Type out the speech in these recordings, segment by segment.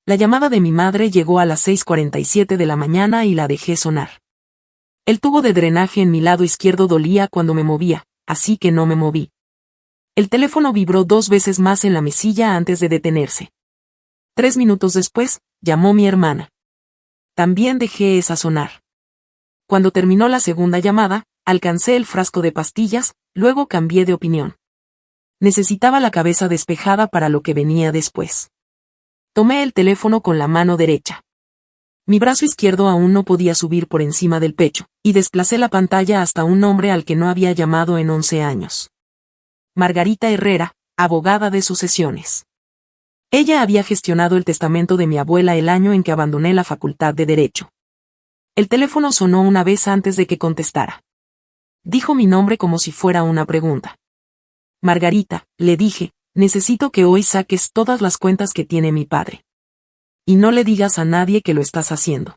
La llamada de mi madre llegó a las 6:47 de la mañana y la dejé sonar. El tubo de drenaje en mi lado izquierdo dolía cuando me movía, así que no me moví. El teléfono vibró 2 veces más en la mesilla antes de detenerse. 3 minutos después, llamó mi hermana. También dejé esa sonar. Cuando terminó la segunda llamada, alcancé el frasco de pastillas, luego cambié de opinión. Necesitaba la cabeza despejada para lo que venía después. Tomé el teléfono con la mano derecha. Mi brazo izquierdo aún no podía subir por encima del pecho, y desplacé la pantalla hasta un nombre al que no había llamado en 11 años. Margarita Herrera, abogada de sucesiones. Ella había gestionado el testamento de mi abuela el año en que abandoné la facultad de Derecho. El teléfono sonó una vez antes de que contestara. Dijo mi nombre como si fuera una pregunta. Margarita, le dije, necesito que hoy saques todas las cuentas que tiene mi padre. Y no le digas a nadie que lo estás haciendo.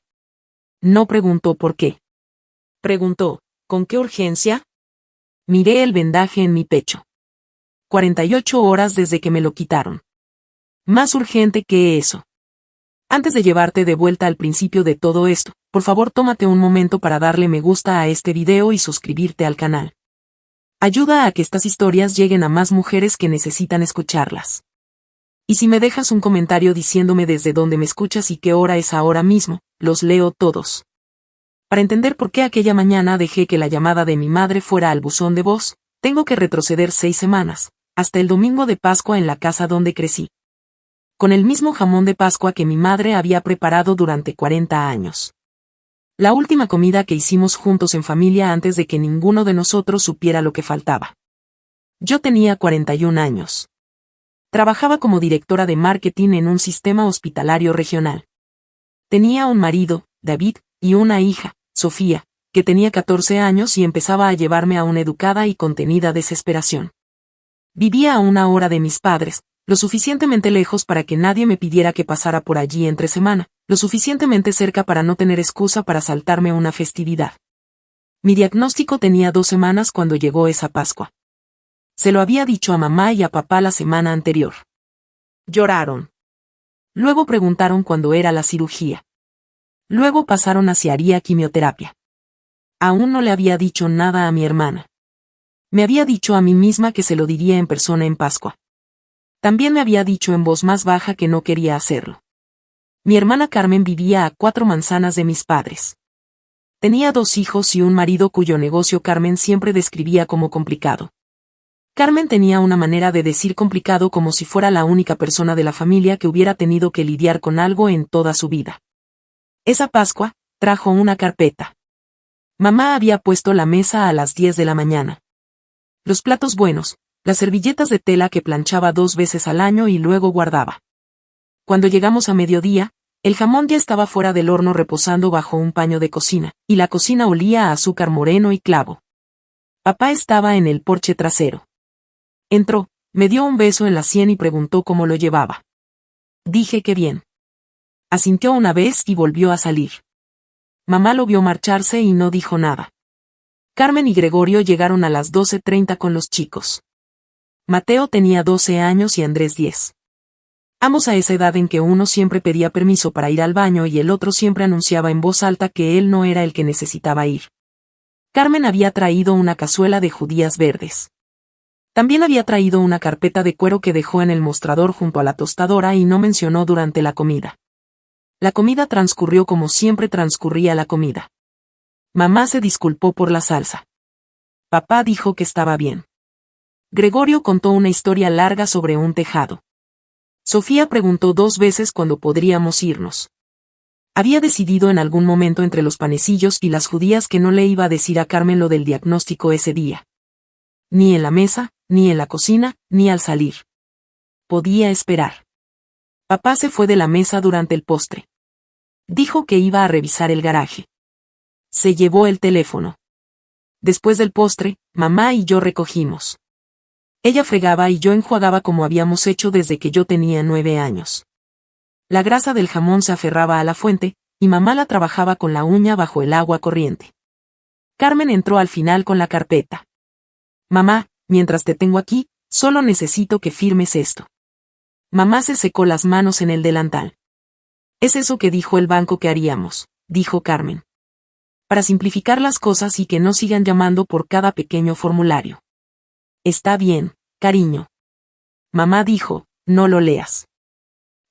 No preguntó por qué. Preguntó, ¿con qué urgencia? Miré el vendaje en mi pecho. 48 horas desde que me lo quitaron. Más urgente que eso. Antes de llevarte de vuelta al principio de todo esto, por favor tómate un momento para darle me gusta a este video y suscribirte al canal. Ayuda a que estas historias lleguen a más mujeres que necesitan escucharlas. Y si me dejas un comentario diciéndome desde dónde me escuchas y qué hora es ahora mismo, los leo todos. Para entender por qué aquella mañana dejé que la llamada de mi madre fuera al buzón de voz, tengo que retroceder 6 semanas, hasta el domingo de Pascua en la casa donde crecí. Con el mismo jamón de Pascua que mi madre había preparado durante 40 años. La última comida que hicimos juntos en familia antes de que ninguno de nosotros supiera lo que faltaba. Yo tenía 41 años. Trabajaba como directora de marketing en un sistema hospitalario regional. Tenía un marido, David, y una hija, Sofía, que tenía 14 años y empezaba a llevarme a una educada y contenida desesperación. Vivía a 1 hora de mis padres, lo suficientemente lejos para que nadie me pidiera que pasara por allí entre semana, lo suficientemente cerca para no tener excusa para saltarme una festividad. Mi diagnóstico tenía 2 semanas cuando llegó esa Pascua. Se lo había dicho a mamá y a papá la semana anterior. Lloraron. Luego preguntaron cuándo era la cirugía. Luego pasaron a si haría quimioterapia. Aún no le había dicho nada a mi hermana. Me había dicho a mí misma que se lo diría en persona en Pascua. También me había dicho en voz más baja que no quería hacerlo. Mi hermana Carmen vivía a 4 manzanas de mis padres. Tenía 2 hijos y un marido cuyo negocio Carmen siempre describía como complicado. Carmen tenía una manera de decir complicado como si fuera la única persona de la familia que hubiera tenido que lidiar con algo en toda su vida. Esa Pascua, trajo una carpeta. Mamá había puesto la mesa a las 10 de la mañana. Los platos buenos, las servilletas de tela que planchaba 2 veces al año y luego guardaba. Cuando llegamos a mediodía, el jamón ya estaba fuera del horno reposando bajo un paño de cocina, y la cocina olía a azúcar moreno y clavo. Papá estaba en el porche trasero. Entró, me dio un beso en la sien y preguntó cómo lo llevaba. Dije que bien. Asintió una vez y volvió a salir. Mamá lo vio marcharse y no dijo nada. Carmen y Gregorio llegaron a las 12:30 con los chicos. Mateo tenía 12 años y Andrés 10. Ambos a esa edad en que uno siempre pedía permiso para ir al baño y el otro siempre anunciaba en voz alta que él no era el que necesitaba ir. Carmen había traído una cazuela de judías verdes. También había traído una carpeta de cuero que dejó en el mostrador junto a la tostadora y no mencionó durante la comida. La comida transcurrió como siempre transcurría la comida. Mamá se disculpó por la salsa. Papá dijo que estaba bien. Gregorio contó una historia larga sobre un tejado. Sofía preguntó 2 veces cuándo podríamos irnos. Había decidido en algún momento entre los panecillos y las judías que no le iba a decir a Carmen lo del diagnóstico ese día. Ni en la mesa, ni en la cocina, ni al salir. Podía esperar. Papá se fue de la mesa durante el postre. Dijo que iba a revisar el garaje. Se llevó el teléfono. Después del postre, mamá y yo recogimos. Ella fregaba y yo enjuagaba como habíamos hecho desde que yo tenía 9 años. La grasa del jamón se aferraba a la fuente, y mamá la trabajaba con la uña bajo el agua corriente. Carmen entró al final con la carpeta. Mamá, mientras te tengo aquí, solo necesito que firmes esto. Mamá se secó las manos en el delantal. Es eso que dijo el banco que haríamos, dijo Carmen. Para simplificar las cosas y que no sigan llamando por cada pequeño formulario. Está bien, cariño. Mamá dijo, no lo leas.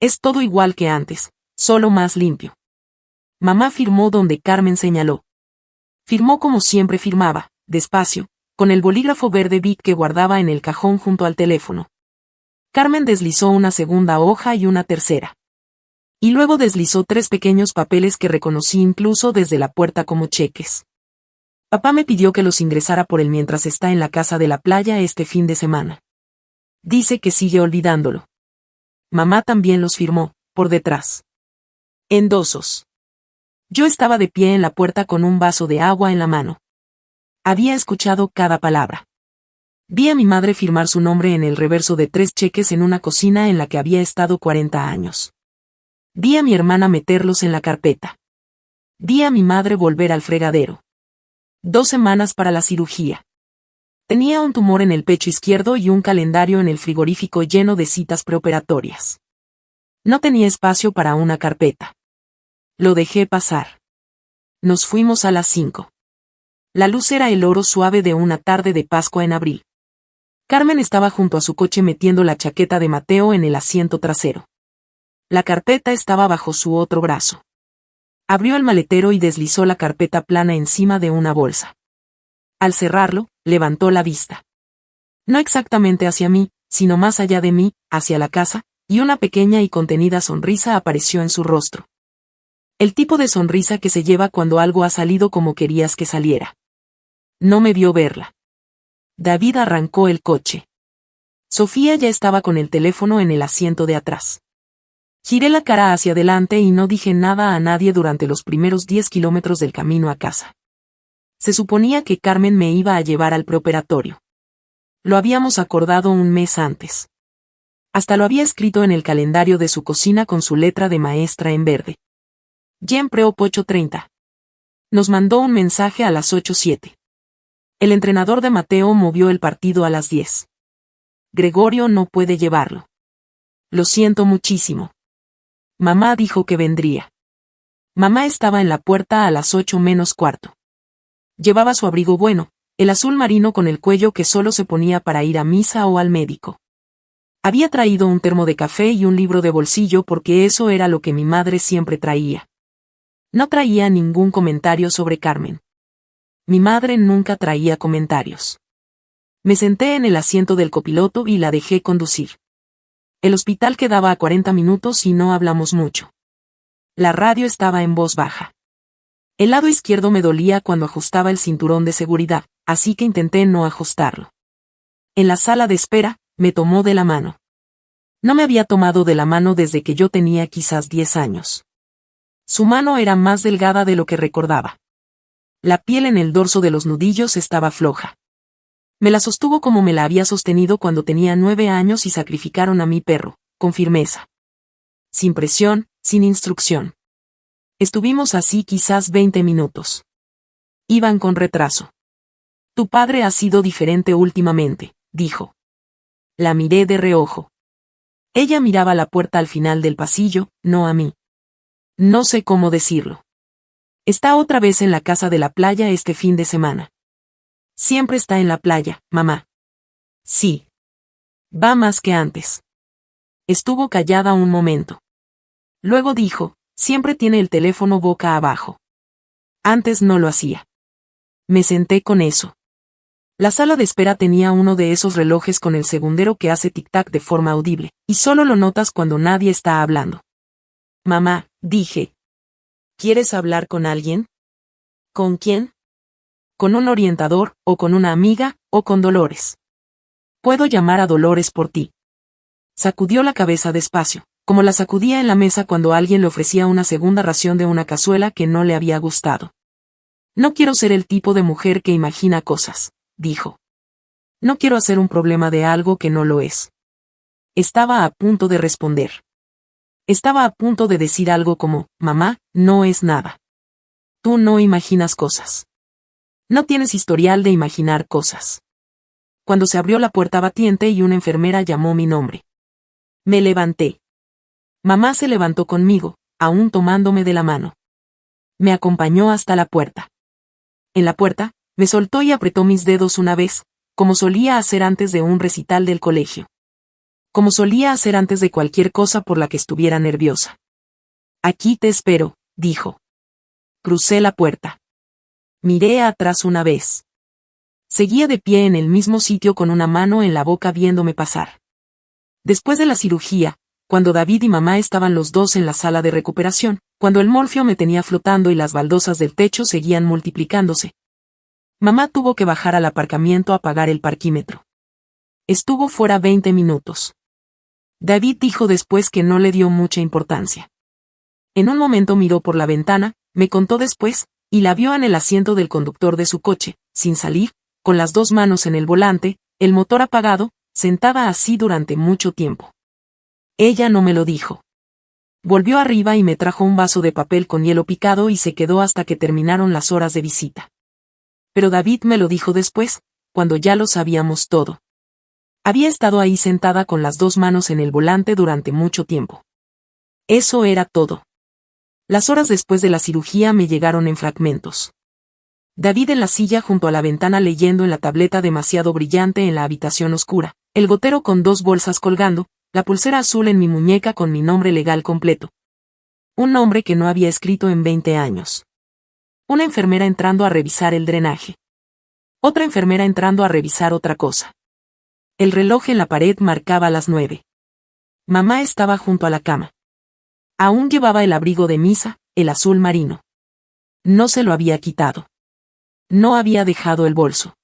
Es todo igual que antes, solo más limpio. Mamá firmó donde Carmen señaló. Firmó como siempre firmaba, despacio, con el bolígrafo verde Bic que guardaba en el cajón junto al teléfono. Carmen deslizó una segunda hoja y una tercera. Y luego deslizó 3 pequeños papeles que reconocí incluso desde la puerta como cheques. Papá me pidió que los ingresara por él mientras está en la casa de la playa este fin de semana. Dice que sigue olvidándolo. Mamá también los firmó, por detrás. Endosos. Yo estaba de pie en la puerta con un vaso de agua en la mano. Había escuchado cada palabra. Vi a mi madre firmar su nombre en el reverso de 3 cheques en una cocina en la que había estado 40 años. Vi a mi hermana meterlos en la carpeta. Vi a mi madre volver al fregadero. 2 semanas para la cirugía. Tenía un tumor en el pecho izquierdo y un calendario en el frigorífico lleno de citas preoperatorias. No tenía espacio para una carpeta. Lo dejé pasar. Nos fuimos a las 5. La luz era el oro suave de una tarde de Pascua en abril. Carmen estaba junto a su coche metiendo la chaqueta de Mateo en el asiento trasero. La carpeta estaba bajo su otro brazo. Abrió el maletero y deslizó la carpeta plana encima de una bolsa. Al cerrarlo, levantó la vista. No exactamente hacia mí, sino más allá de mí, hacia la casa, y una pequeña y contenida sonrisa apareció en su rostro. El tipo de sonrisa que se lleva cuando algo ha salido como querías que saliera. No me vio verla. David arrancó el coche. Sofía ya estaba con el teléfono en el asiento de atrás. Giré la cara hacia adelante y no dije nada a nadie durante los primeros 10 kilómetros del camino a casa. Se suponía que Carmen me iba a llevar al preoperatorio. Lo habíamos acordado un mes antes. Hasta lo había escrito en el calendario de su cocina con su letra de maestra en verde. Jen Preop 8:30. Nos mandó un mensaje a las 8:07. El entrenador de Mateo movió el partido a las 10. Gregorio no puede llevarlo. Lo siento muchísimo. Mamá dijo que vendría. Mamá estaba en la puerta a las 8 menos cuarto. Llevaba su abrigo bueno, el azul marino con el cuello que solo se ponía para ir a misa o al médico. Había traído un termo de café y un libro de bolsillo porque eso era lo que mi madre siempre traía. No traía ningún comentario sobre Carmen. Mi madre nunca traía comentarios. Me senté en el asiento del copiloto y la dejé conducir. El hospital quedaba a 40 minutos y no hablamos mucho. La radio estaba en voz baja. El lado izquierdo me dolía cuando ajustaba el cinturón de seguridad, así que intenté no ajustarlo. En la sala de espera, me tomó de la mano. No me había tomado de la mano desde que yo tenía quizás 10 años. Su mano era más delgada de lo que recordaba. La piel en el dorso de los nudillos estaba floja. Me la sostuvo como me la había sostenido cuando tenía 9 años y sacrificaron a mi perro, con firmeza. Sin presión, sin instrucción. Estuvimos así quizás 20 minutos. Iban con retraso. Tu padre ha sido diferente últimamente, dijo. La miré de reojo. Ella miraba la puerta al final del pasillo, no a mí. No sé cómo decirlo. Está otra vez en la casa de la playa este fin de semana. Siempre está en la playa, mamá. Sí. Va más que antes. Estuvo callada un momento. Luego dijo, siempre tiene el teléfono boca abajo. Antes no lo hacía. Me senté con eso. La sala de espera tenía uno de esos relojes con el segundero que hace tic-tac de forma audible, y solo lo notas cuando nadie está hablando. Mamá, dije. ¿Quieres hablar con alguien? ¿Con quién? ¿Con un orientador, o con una amiga, o con Dolores? Puedo llamar a Dolores por ti. Sacudió la cabeza despacio, como la sacudía en la mesa cuando alguien le ofrecía una segunda ración de una cazuela que no le había gustado. No quiero ser el tipo de mujer que imagina cosas, dijo. No quiero hacer un problema de algo que no lo es. Estaba a punto de responder. Estaba a punto de decir algo como, mamá, no es nada. Tú no imaginas cosas. No tienes historial de imaginar cosas. Cuando se abrió la puerta batiente y una enfermera llamó mi nombre. Me levanté. Mamá se levantó conmigo, aún tomándome de la mano. Me acompañó hasta la puerta. En la puerta, me soltó y apretó mis dedos una vez, como solía hacer antes de un recital del colegio. Como solía hacer antes de cualquier cosa por la que estuviera nerviosa. Aquí te espero, dijo. Crucé la puerta. Miré atrás una vez. Seguía de pie en el mismo sitio con una mano en la boca viéndome pasar. Después de la cirugía, cuando David y mamá estaban los dos en la sala de recuperación, cuando el morfio me tenía flotando y las baldosas del techo seguían multiplicándose. Mamá tuvo que bajar al aparcamiento a pagar el parquímetro. Estuvo fuera 20 minutos. David dijo después que no le dio mucha importancia. En un momento miró por la ventana, me contó después, y la vio en el asiento del conductor de su coche, sin salir, con las dos manos en el volante, el motor apagado, sentada así durante mucho tiempo. Ella no me lo dijo. Volvió arriba y me trajo un vaso de papel con hielo picado y se quedó hasta que terminaron las horas de visita. Pero David me lo dijo después, cuando ya lo sabíamos todo. Había estado ahí sentada con las dos manos en el volante durante mucho tiempo. Eso era todo. Las horas después de la cirugía me llegaron en fragmentos. David en la silla junto a la ventana leyendo en la tableta demasiado brillante en la habitación oscura, el gotero con dos bolsas colgando, la pulsera azul en mi muñeca con mi nombre legal completo. Un nombre que no había escrito en 20 años. Una enfermera entrando a revisar el drenaje. Otra enfermera entrando a revisar otra cosa. El reloj en la pared marcaba las 9. Mamá estaba junto a la cama. Aún llevaba el abrigo de misa, el azul marino. No se lo había quitado. No había dejado el bolso.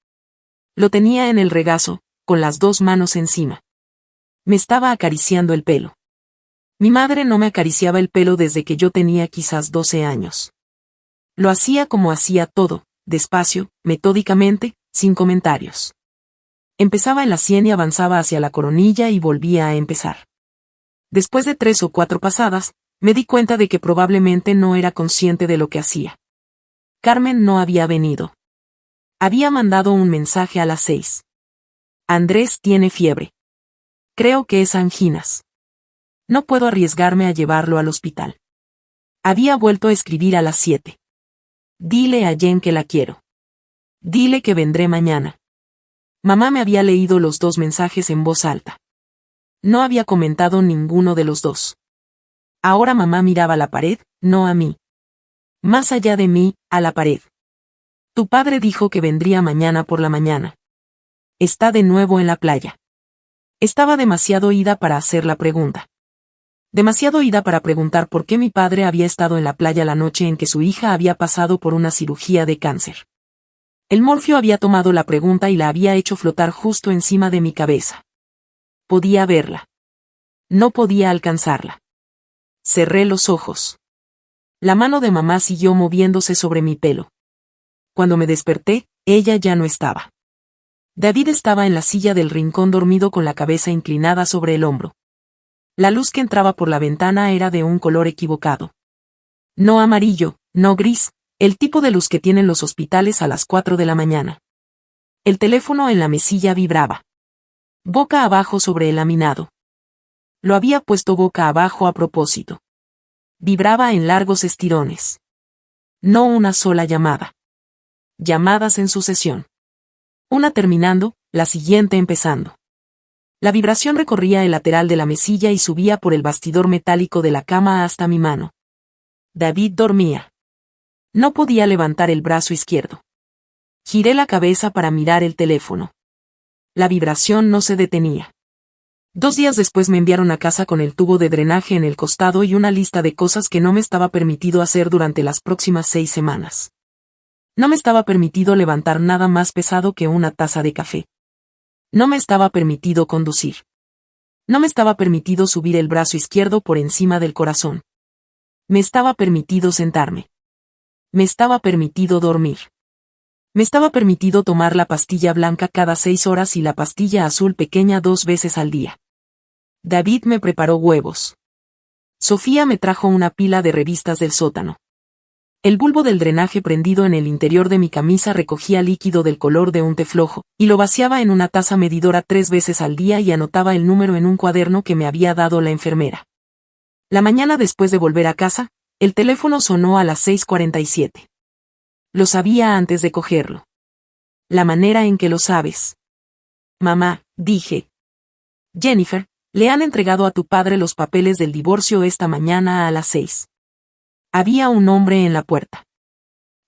Lo tenía en el regazo, con las dos manos encima. Me estaba acariciando el pelo. Mi madre no me acariciaba el pelo desde que yo tenía quizás 12 años. Lo hacía como hacía todo, despacio, metódicamente, sin comentarios. Empezaba en la sien y avanzaba hacia la coronilla y volvía a empezar. Después de 3 o 4 pasadas, me di cuenta de que probablemente no era consciente de lo que hacía. Carmen no había venido. Había mandado un mensaje a las 6. Andrés tiene fiebre. Creo que es anginas. No puedo arriesgarme a llevarlo al hospital. Había vuelto a escribir a las 7. Dile a Jen que la quiero. Dile que vendré mañana. Mamá me había leído los 2 mensajes en voz alta. No había comentado ninguno de los 2. Ahora mamá miraba a la pared, no a mí. Más allá de mí, a la pared. Tu padre dijo que vendría mañana por la mañana. Está de nuevo en la playa. Estaba demasiado ida para hacer la pregunta. Demasiado ida para preguntar por qué mi padre había estado en la playa la noche en que su hija había pasado por una cirugía de cáncer. El morfio había tomado la pregunta y la había hecho flotar justo encima de mi cabeza. Podía verla. No podía alcanzarla. Cerré los ojos. La mano de mamá siguió moviéndose sobre mi pelo. Cuando me desperté, ella ya no estaba. David estaba en la silla del rincón dormido con la cabeza inclinada sobre el hombro. La luz que entraba por la ventana era de un color equivocado. No amarillo, no gris, el tipo de luz que tienen los hospitales a las 4 de la mañana. El teléfono en la mesilla vibraba. Boca abajo sobre el laminado. Lo había puesto boca abajo a propósito. Vibraba en largos estirones. No una sola llamada. Llamadas en sucesión. Una terminando, la siguiente empezando. La vibración recorría el lateral de la mesilla y subía por el bastidor metálico de la cama hasta mi mano. David dormía. No podía levantar el brazo izquierdo. Giré la cabeza para mirar el teléfono. La vibración no se detenía. 2 días después me enviaron a casa con el tubo de drenaje en el costado y una lista de cosas que no me estaba permitido hacer durante las próximas 6 semanas. No me estaba permitido levantar nada más pesado que una taza de café. No me estaba permitido conducir. No me estaba permitido subir el brazo izquierdo por encima del corazón. Me estaba permitido sentarme. Me estaba permitido dormir. Me estaba permitido tomar la pastilla blanca cada 6 horas y la pastilla azul pequeña 2 veces al día. David me preparó huevos. Sofía me trajo una pila de revistas del sótano. El bulbo del drenaje prendido en el interior de mi camisa recogía líquido del color de un té flojo, y lo vaciaba en una taza medidora 3 veces al día y anotaba el número en un cuaderno que me había dado la enfermera. La mañana después de volver a casa, el teléfono sonó a las 6:47. Lo sabía antes de cogerlo. La manera en que lo sabes. Mamá, dije. Jennifer, le han entregado a tu padre los papeles del divorcio esta mañana a las 6. Había un hombre en la puerta.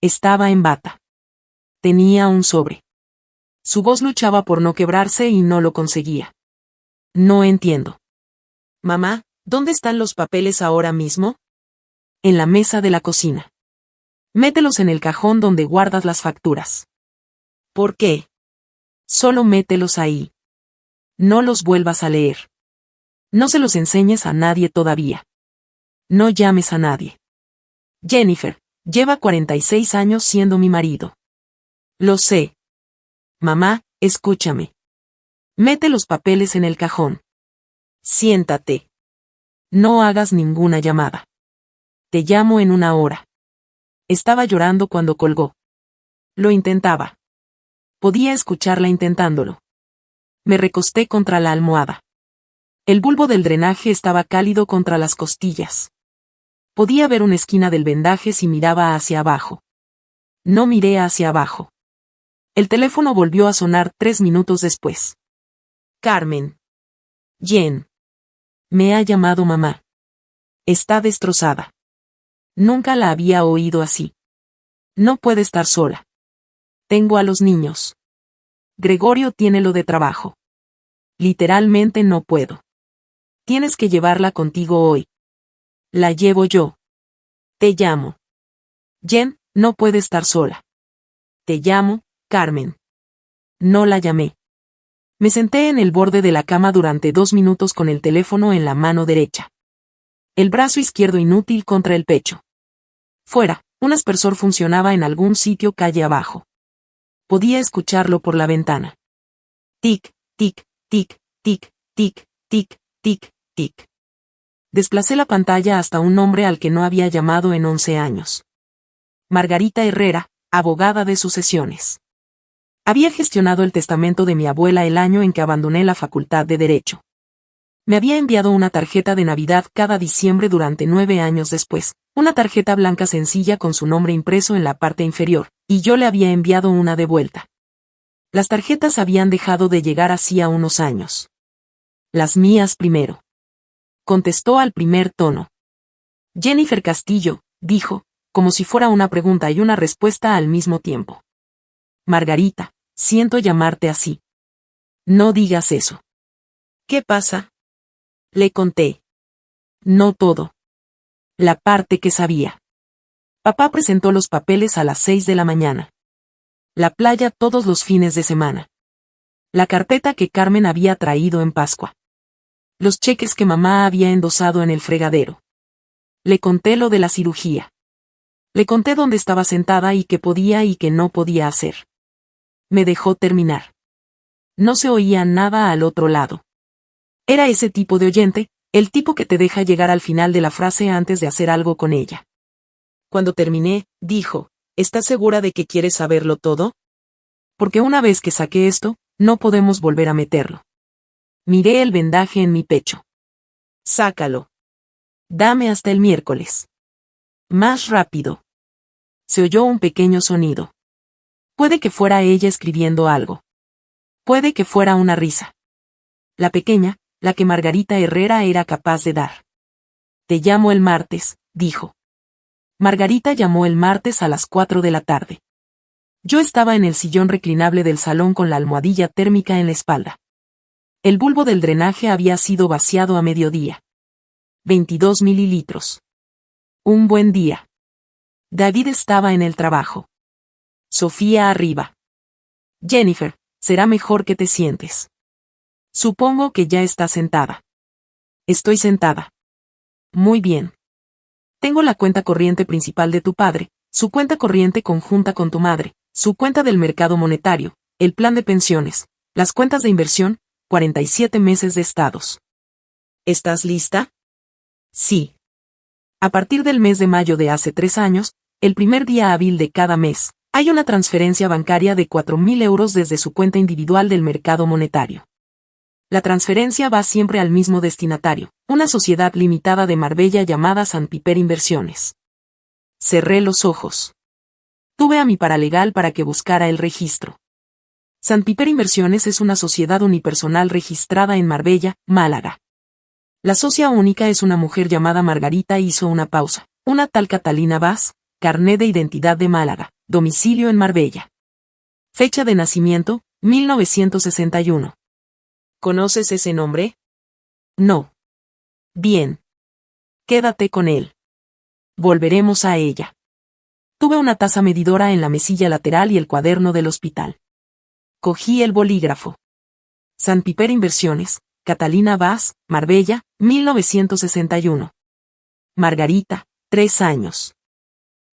Estaba en bata. Tenía un sobre. Su voz luchaba por no quebrarse y no lo conseguía. No entiendo. Mamá, ¿dónde están los papeles ahora mismo? En la mesa de la cocina. Mételos en el cajón donde guardas las facturas. ¿Por qué? Solo mételos ahí. No los vuelvas a leer. No se los enseñes a nadie todavía. No llames a nadie. Jennifer, lleva 46 años siendo mi marido. Lo sé. Mamá, escúchame. Mete los papeles en el cajón. Siéntate. No hagas ninguna llamada. Te llamo en 1 hora. Estaba llorando cuando colgó. Lo intentaba. Podía escucharla intentándolo. Me recosté contra la almohada. El bulbo del drenaje estaba cálido contra las costillas. Podía ver una esquina del vendaje si miraba hacia abajo. No miré hacia abajo. El teléfono volvió a sonar 3 minutos después. Carmen. Jen. Me ha llamado mamá. Está destrozada. Nunca la había oído así. No puede estar sola. Tengo a los niños. Gregorio tiene lo de trabajo. Literalmente no puedo. Tienes que llevarla contigo hoy. La llevo yo. Te llamo. Jen, no puede estar sola. Te llamo, Carmen. No la llamé. Me senté en el borde de la cama durante 2 minutos con el teléfono en la mano derecha. El brazo izquierdo inútil contra el pecho. Fuera, un aspersor funcionaba en algún sitio calle abajo. Podía escucharlo por la ventana. Tic, tic, tic, tic, tic, tic, tic, tic. Desplacé la pantalla hasta un nombre al que no había llamado en 11 años. Margarita Herrera, abogada de sucesiones. Había gestionado el testamento de mi abuela el año en que abandoné la facultad de Derecho. Me había enviado una tarjeta de Navidad cada diciembre durante 9 años después, una tarjeta blanca sencilla con su nombre impreso en la parte inferior, y yo le había enviado una de vuelta. Las tarjetas habían dejado de llegar hacía unos años. Las mías primero. Contestó al primer tono. Jennifer Castillo, dijo, como si fuera una pregunta y una respuesta al mismo tiempo. Margarita, siento llamarte así. No digas eso. ¿Qué pasa? Le conté. No todo. La parte que sabía. Papá presentó los papeles a las 6 de la mañana. La playa todos los fines de semana. La carpeta que Carmen había traído en Pascua. Los cheques que mamá había endosado en el fregadero. Le conté lo de la cirugía. Le conté dónde estaba sentada y qué podía y qué no podía hacer. Me dejó terminar. No se oía nada al otro lado. Era ese tipo de oyente, el tipo que te deja llegar al final de la frase antes de hacer algo con ella. Cuando terminé, dijo, ¿estás segura de que quieres saberlo todo? Porque una vez que saqué esto, no podemos volver a meterlo. Miré el vendaje en mi pecho. Sácalo. Dame hasta el miércoles. Más rápido. Se oyó un pequeño sonido. Puede que fuera ella escribiendo algo. Puede que fuera una risa. La pequeña, la que Margarita Herrera era capaz de dar. Te llamo el martes, dijo. Margarita llamó el martes a las 4 de la tarde. Yo estaba en el sillón reclinable del salón con la almohadilla térmica en la espalda. El bulbo del drenaje había sido vaciado a mediodía. 22 mililitros. Un buen día. David estaba en el trabajo. Sofía arriba. Jennifer, será mejor que te sientes. Supongo que ya estás sentada. Estoy sentada. Muy bien. Tengo la cuenta corriente principal de tu padre, su cuenta corriente conjunta con tu madre, su cuenta del mercado monetario, el plan de pensiones, las cuentas de inversión, 47 meses de estados. ¿Estás lista? Sí. A partir del mes de mayo de hace 3 años, el primer día hábil de cada mes, hay una transferencia bancaria de 4.000 euros desde su cuenta individual del mercado monetario. La transferencia va siempre al mismo destinatario, una sociedad limitada de Marbella llamada St. Piper Inversiones. Cerré los ojos. Tuve a mi paralegal para que buscara el registro. St. Piper Inversiones es una sociedad unipersonal registrada en Marbella, Málaga. La socia única es una mujer llamada Margarita. Hizo una pausa. Una tal Catalina Vaz, carné de identidad de Málaga, domicilio en Marbella. Fecha de nacimiento, 1961. ¿Conoces ese nombre? No. Bien. Quédate con él. Volveremos a ella. Tuve una taza medidora en la mesilla lateral y el cuaderno del hospital. Cogí el bolígrafo. St. Piper Inversiones, Catalina Vaz, Marbella, 1961. Margarita, 3 años.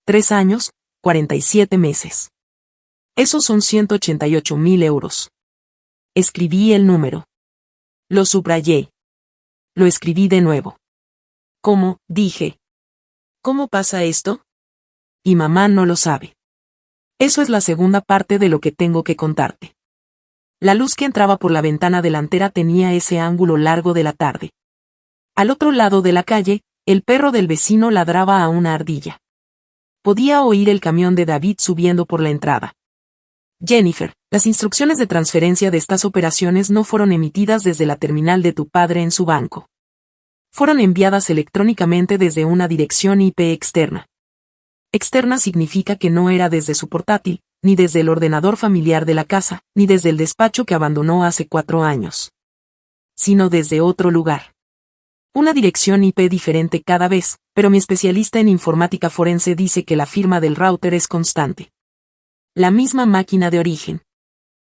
3 años, 47 meses. Esos son 188.000 euros. Escribí el número. Lo subrayé. Lo escribí de nuevo. ¿Cómo? Dije. ¿Cómo pasa esto? Y mamá no lo sabe. Eso es la segunda parte de lo que tengo que contarte. La luz que entraba por la ventana delantera tenía ese ángulo largo de la tarde. Al otro lado de la calle, el perro del vecino ladraba a una ardilla. Podía oír el camión de David subiendo por la entrada. Jennifer, las instrucciones de transferencia de estas operaciones no fueron emitidas desde la terminal de tu padre en su banco. Fueron enviadas electrónicamente desde una dirección IP externa. Externa significa que no era desde su portátil, ni desde el ordenador familiar de la casa, ni desde el despacho que abandonó hace 4 años. Sino desde otro lugar. Una dirección IP diferente cada vez, pero mi especialista en informática forense dice que la firma del router es constante. La misma máquina de origen.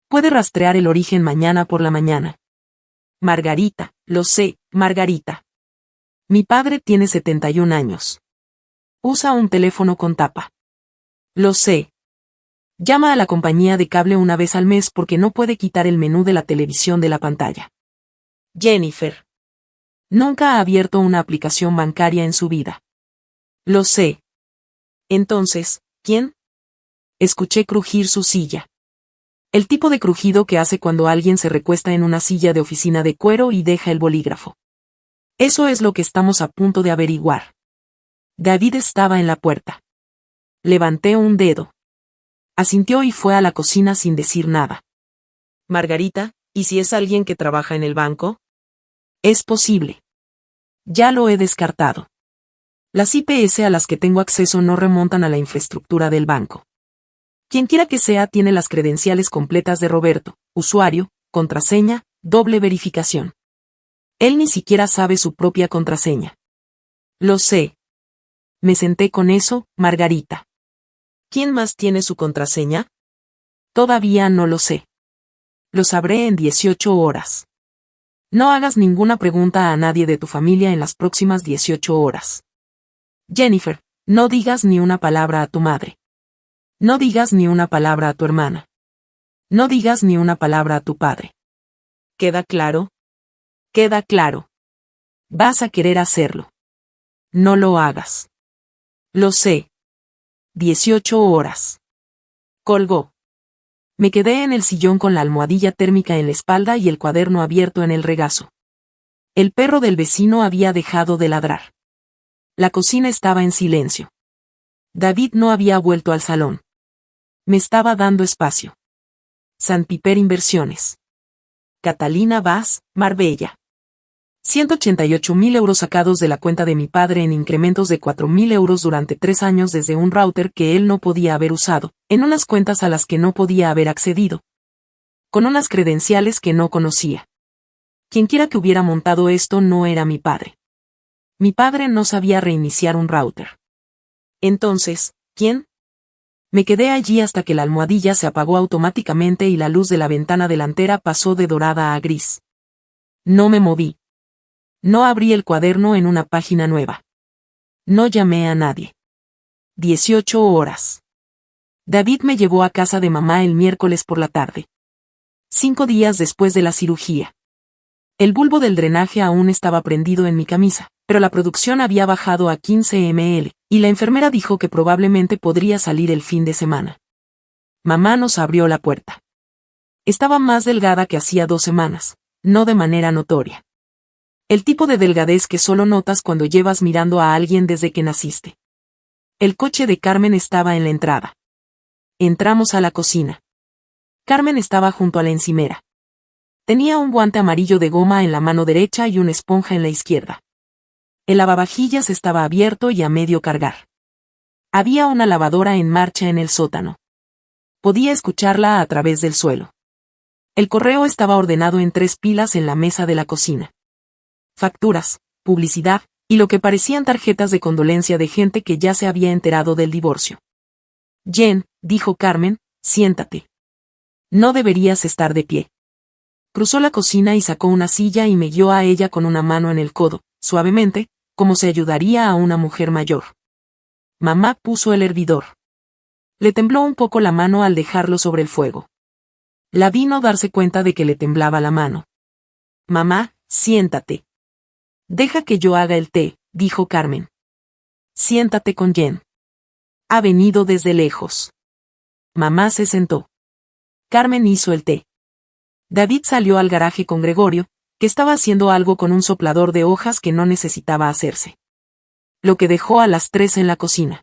Puede rastrear el origen mañana por la mañana. Margarita, lo sé, Margarita. Mi padre tiene 71 años. Usa un teléfono con tapa. Lo sé. Llama a la compañía de cable una vez al mes porque no puede quitar el menú de la televisión de la pantalla. Jennifer. Nunca ha abierto una aplicación bancaria en su vida. Lo sé. Entonces, ¿quién? Escuché crujir su silla. El tipo de crujido que hace cuando alguien se recuesta en una silla de oficina de cuero y deja el bolígrafo. Eso es lo que estamos a punto de averiguar. David estaba en la puerta. Levanté un dedo. Asintió y fue a la cocina sin decir nada. Margarita, ¿y si es alguien que trabaja en el banco? Es posible. Ya lo he descartado. Las IPS a las que tengo acceso no remontan a la infraestructura del banco. Quienquiera que sea tiene las credenciales completas de Roberto, usuario, contraseña, doble verificación. Él ni siquiera sabe su propia contraseña. Lo sé. Me senté con eso, Margarita. ¿Quién más tiene su contraseña? Todavía no lo sé. Lo sabré en 18 horas. No hagas ninguna pregunta a nadie de tu familia en las próximas 18 horas. Jennifer, no digas ni una palabra a tu madre. No digas ni una palabra a tu hermana. No digas ni una palabra a tu padre. ¿Queda claro? Queda claro. Vas a querer hacerlo. No lo hagas. Lo sé. 18 horas. Colgó. Me quedé en el sillón con la almohadilla térmica en la espalda y el cuaderno abierto en el regazo. El perro del vecino había dejado de ladrar. La cocina estaba en silencio. David no había vuelto al salón. Me estaba dando espacio. St. Piper Inversiones. Catalina Vaz, Marbella. 188.000 euros sacados de la cuenta de mi padre en incrementos de 4.000 euros durante 3 años desde un router que él no podía haber usado, en unas cuentas a las que no podía haber accedido. Con unas credenciales que no conocía. Quienquiera que hubiera montado esto no era mi padre. Mi padre no sabía reiniciar un router. Entonces, ¿quién? Me quedé allí hasta que la almohadilla se apagó automáticamente y la luz de la ventana delantera pasó de dorada a gris. No me moví. No abrí el cuaderno en una página nueva. No llamé a nadie. 18 horas. David me llevó a casa de mamá el miércoles por la tarde. 5 días después de la cirugía. El bulbo del drenaje aún estaba prendido en mi camisa, pero la producción había bajado a 15 ml, y la enfermera dijo que probablemente podría salir el fin de semana. Mamá nos abrió la puerta. Estaba más delgada que hacía 2 semanas. no de manera notoria. El tipo de delgadez que solo notas cuando llevas mirando a alguien desde que naciste. El coche de Carmen estaba en la entrada. Entramos a la cocina. Carmen estaba junto a la encimera. Tenía un guante amarillo de goma en la mano derecha y una esponja en la izquierda. El lavavajillas estaba abierto y a medio cargar. Había una lavadora en marcha en el sótano. Podía escucharla a través del suelo. El correo estaba ordenado en 3 pilas en la mesa de la cocina. Facturas, publicidad, y lo que parecían tarjetas de condolencia de gente que ya se había enterado del divorcio. Jen, dijo Carmen, siéntate. No deberías estar de pie. Cruzó la cocina y sacó una silla y me guió a ella con una mano en el codo, suavemente, como se ayudaría a una mujer mayor. Mamá puso el hervidor. Le tembló un poco la mano al dejarlo sobre el fuego. La vi no darse cuenta de que le temblaba la mano. Mamá, siéntate. Deja que yo haga el té, dijo Carmen. Siéntate con Jen. Ha venido desde lejos. Mamá se sentó. Carmen hizo el té. David salió al garaje con Gregorio, que estaba haciendo algo con un soplador de hojas que no necesitaba hacerse. Lo que dejó a las 3 en la cocina.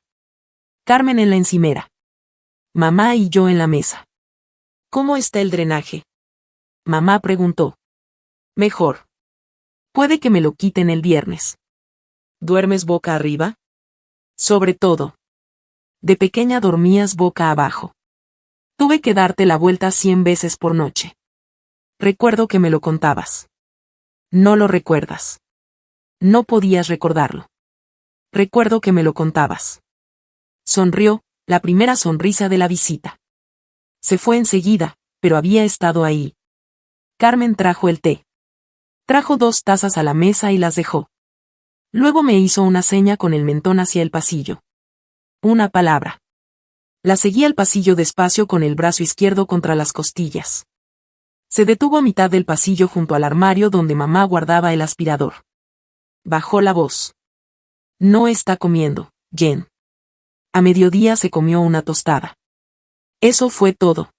Carmen en la encimera. Mamá y yo en la mesa. ¿Cómo está el drenaje? Mamá preguntó. Mejor. Puede que me lo quiten el viernes. ¿Duermes boca arriba? Sobre todo. De pequeña dormías boca abajo. Tuve que darte la vuelta 100 veces por noche. Recuerdo que me lo contabas. No lo recuerdas. No podías recordarlo. Recuerdo que me lo contabas. Sonrió, la primera sonrisa de la visita. Se fue enseguida, pero había estado ahí. Carmen trajo el té. Trajo 2 tazas a la mesa y las dejó. Luego me hizo una seña con el mentón hacia el pasillo. Una palabra. La seguí al pasillo despacio con el brazo izquierdo contra las costillas. Se detuvo a mitad del pasillo junto al armario donde mamá guardaba el aspirador. Bajó la voz. No está comiendo, Jen. A mediodía se comió una tostada. Eso fue todo.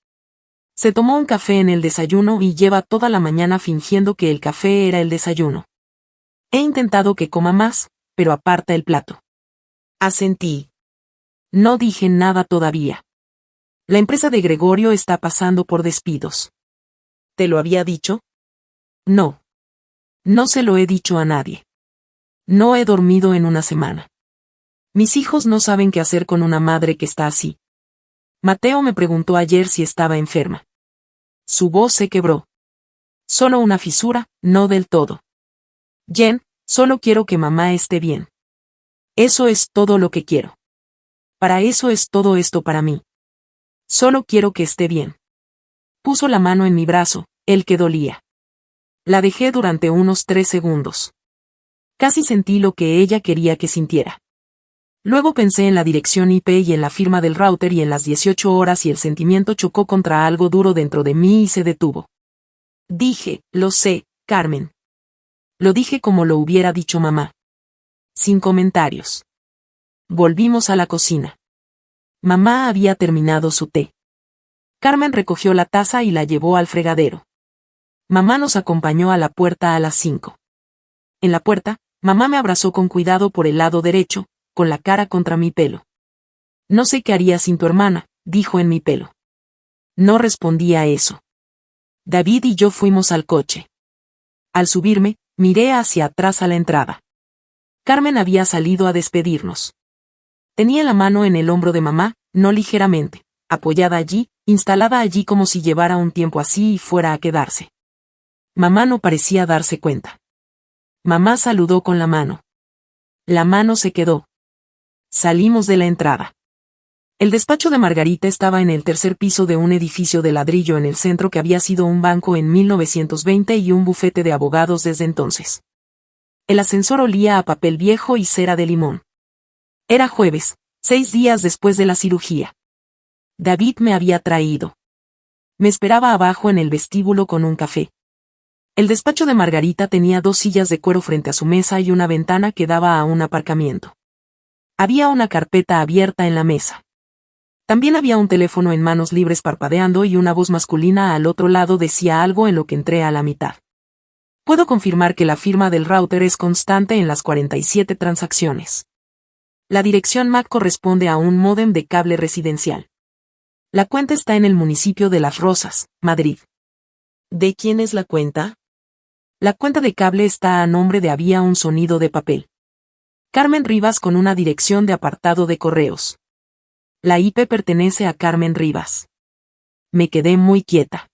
Se tomó un café en el desayuno y lleva toda la mañana fingiendo que el café era el desayuno. He intentado que coma más, pero aparta el plato. Asentí. No dije nada todavía. La empresa de Gregorio está pasando por despidos. ¿Te lo había dicho? No. No se lo he dicho a nadie. No he dormido en una semana. Mis hijos no saben qué hacer con una madre que está así. Mateo me preguntó ayer si estaba enferma. Su voz se quebró. Solo una fisura, no del todo. Jen, solo quiero que mamá esté bien. Eso es todo lo que quiero. Para eso es todo esto para mí. Solo quiero que esté bien. Puso la mano en mi brazo, el que dolía. La dejé durante unos 3 segundos. Casi sentí lo que ella quería que sintiera. Luego pensé en la dirección IP y en la firma del router y en las 18 horas y el sentimiento chocó contra algo duro dentro de mí y se detuvo. Dije, lo sé, Carmen. Lo dije como lo hubiera dicho mamá. Sin comentarios. Volvimos a la cocina. Mamá había terminado su té. Carmen recogió la taza y la llevó al fregadero. Mamá nos acompañó a la puerta a las 5. En la puerta, mamá me abrazó con cuidado por el lado derecho, con la cara contra mi pelo. No sé qué haría sin tu hermana, dijo en mi pelo. No respondí a eso. David y yo fuimos al coche. Al subirme, miré hacia atrás a la entrada. Carmen había salido a despedirnos. Tenía la mano en el hombro de mamá, no ligeramente, apoyada allí, instalada allí como si llevara un tiempo así y fuera a quedarse. Mamá no parecía darse cuenta. Mamá saludó con la mano. La mano se quedó. Salimos de la entrada. El despacho de Margarita estaba en el 3er piso de un edificio de ladrillo en el centro que había sido un banco en 1920 y un bufete de abogados desde entonces. El ascensor olía a papel viejo y cera de limón. Era jueves, 6 días después de la cirugía. David me había traído. Me esperaba abajo en el vestíbulo con un café. El despacho de Margarita tenía 2 sillas de cuero frente a su mesa y una ventana que daba a un aparcamiento. Había una carpeta abierta en la mesa. También había un teléfono en manos libres parpadeando y una voz masculina al otro lado decía algo en lo que entré a la mitad. Puedo confirmar que la firma del router es constante en las 47 transacciones. La dirección MAC corresponde a un módem de cable residencial. La cuenta está en el municipio de Las Rosas, Madrid. ¿De quién es la cuenta? La cuenta de cable está a nombre de Había un sonido de papel. Carmen Rivas con una dirección de apartado de correos. La IP pertenece a Carmen Rivas. Me quedé muy quieta.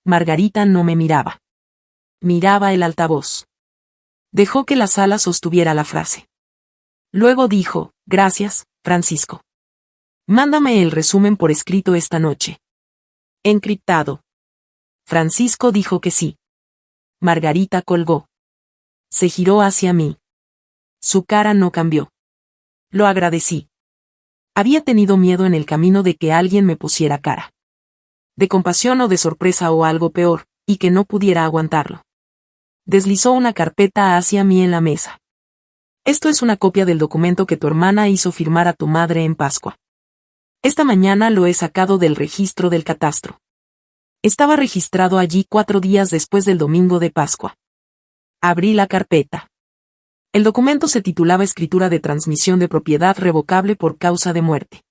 Margarita no me miraba. Miraba el altavoz. Dejó que la sala sostuviera la frase. Luego dijo, gracias, Francisco. Mándame el resumen por escrito esta noche. Encriptado. Francisco dijo que sí. Margarita colgó. Se giró hacia mí. Su cara no cambió. Lo agradecí. Había tenido miedo en el camino de que alguien me pusiera cara. De compasión o de sorpresa o algo peor, y que no pudiera aguantarlo. Deslizó una carpeta hacia mí en la mesa. Esto es una copia del documento que tu hermana hizo firmar a tu madre en Pascua. Esta mañana lo he sacado del registro del catastro. Estaba registrado allí 4 días después del domingo de Pascua. Abrí la carpeta. El documento se titulaba Escritura de transmisión de propiedad revocable por causa de muerte.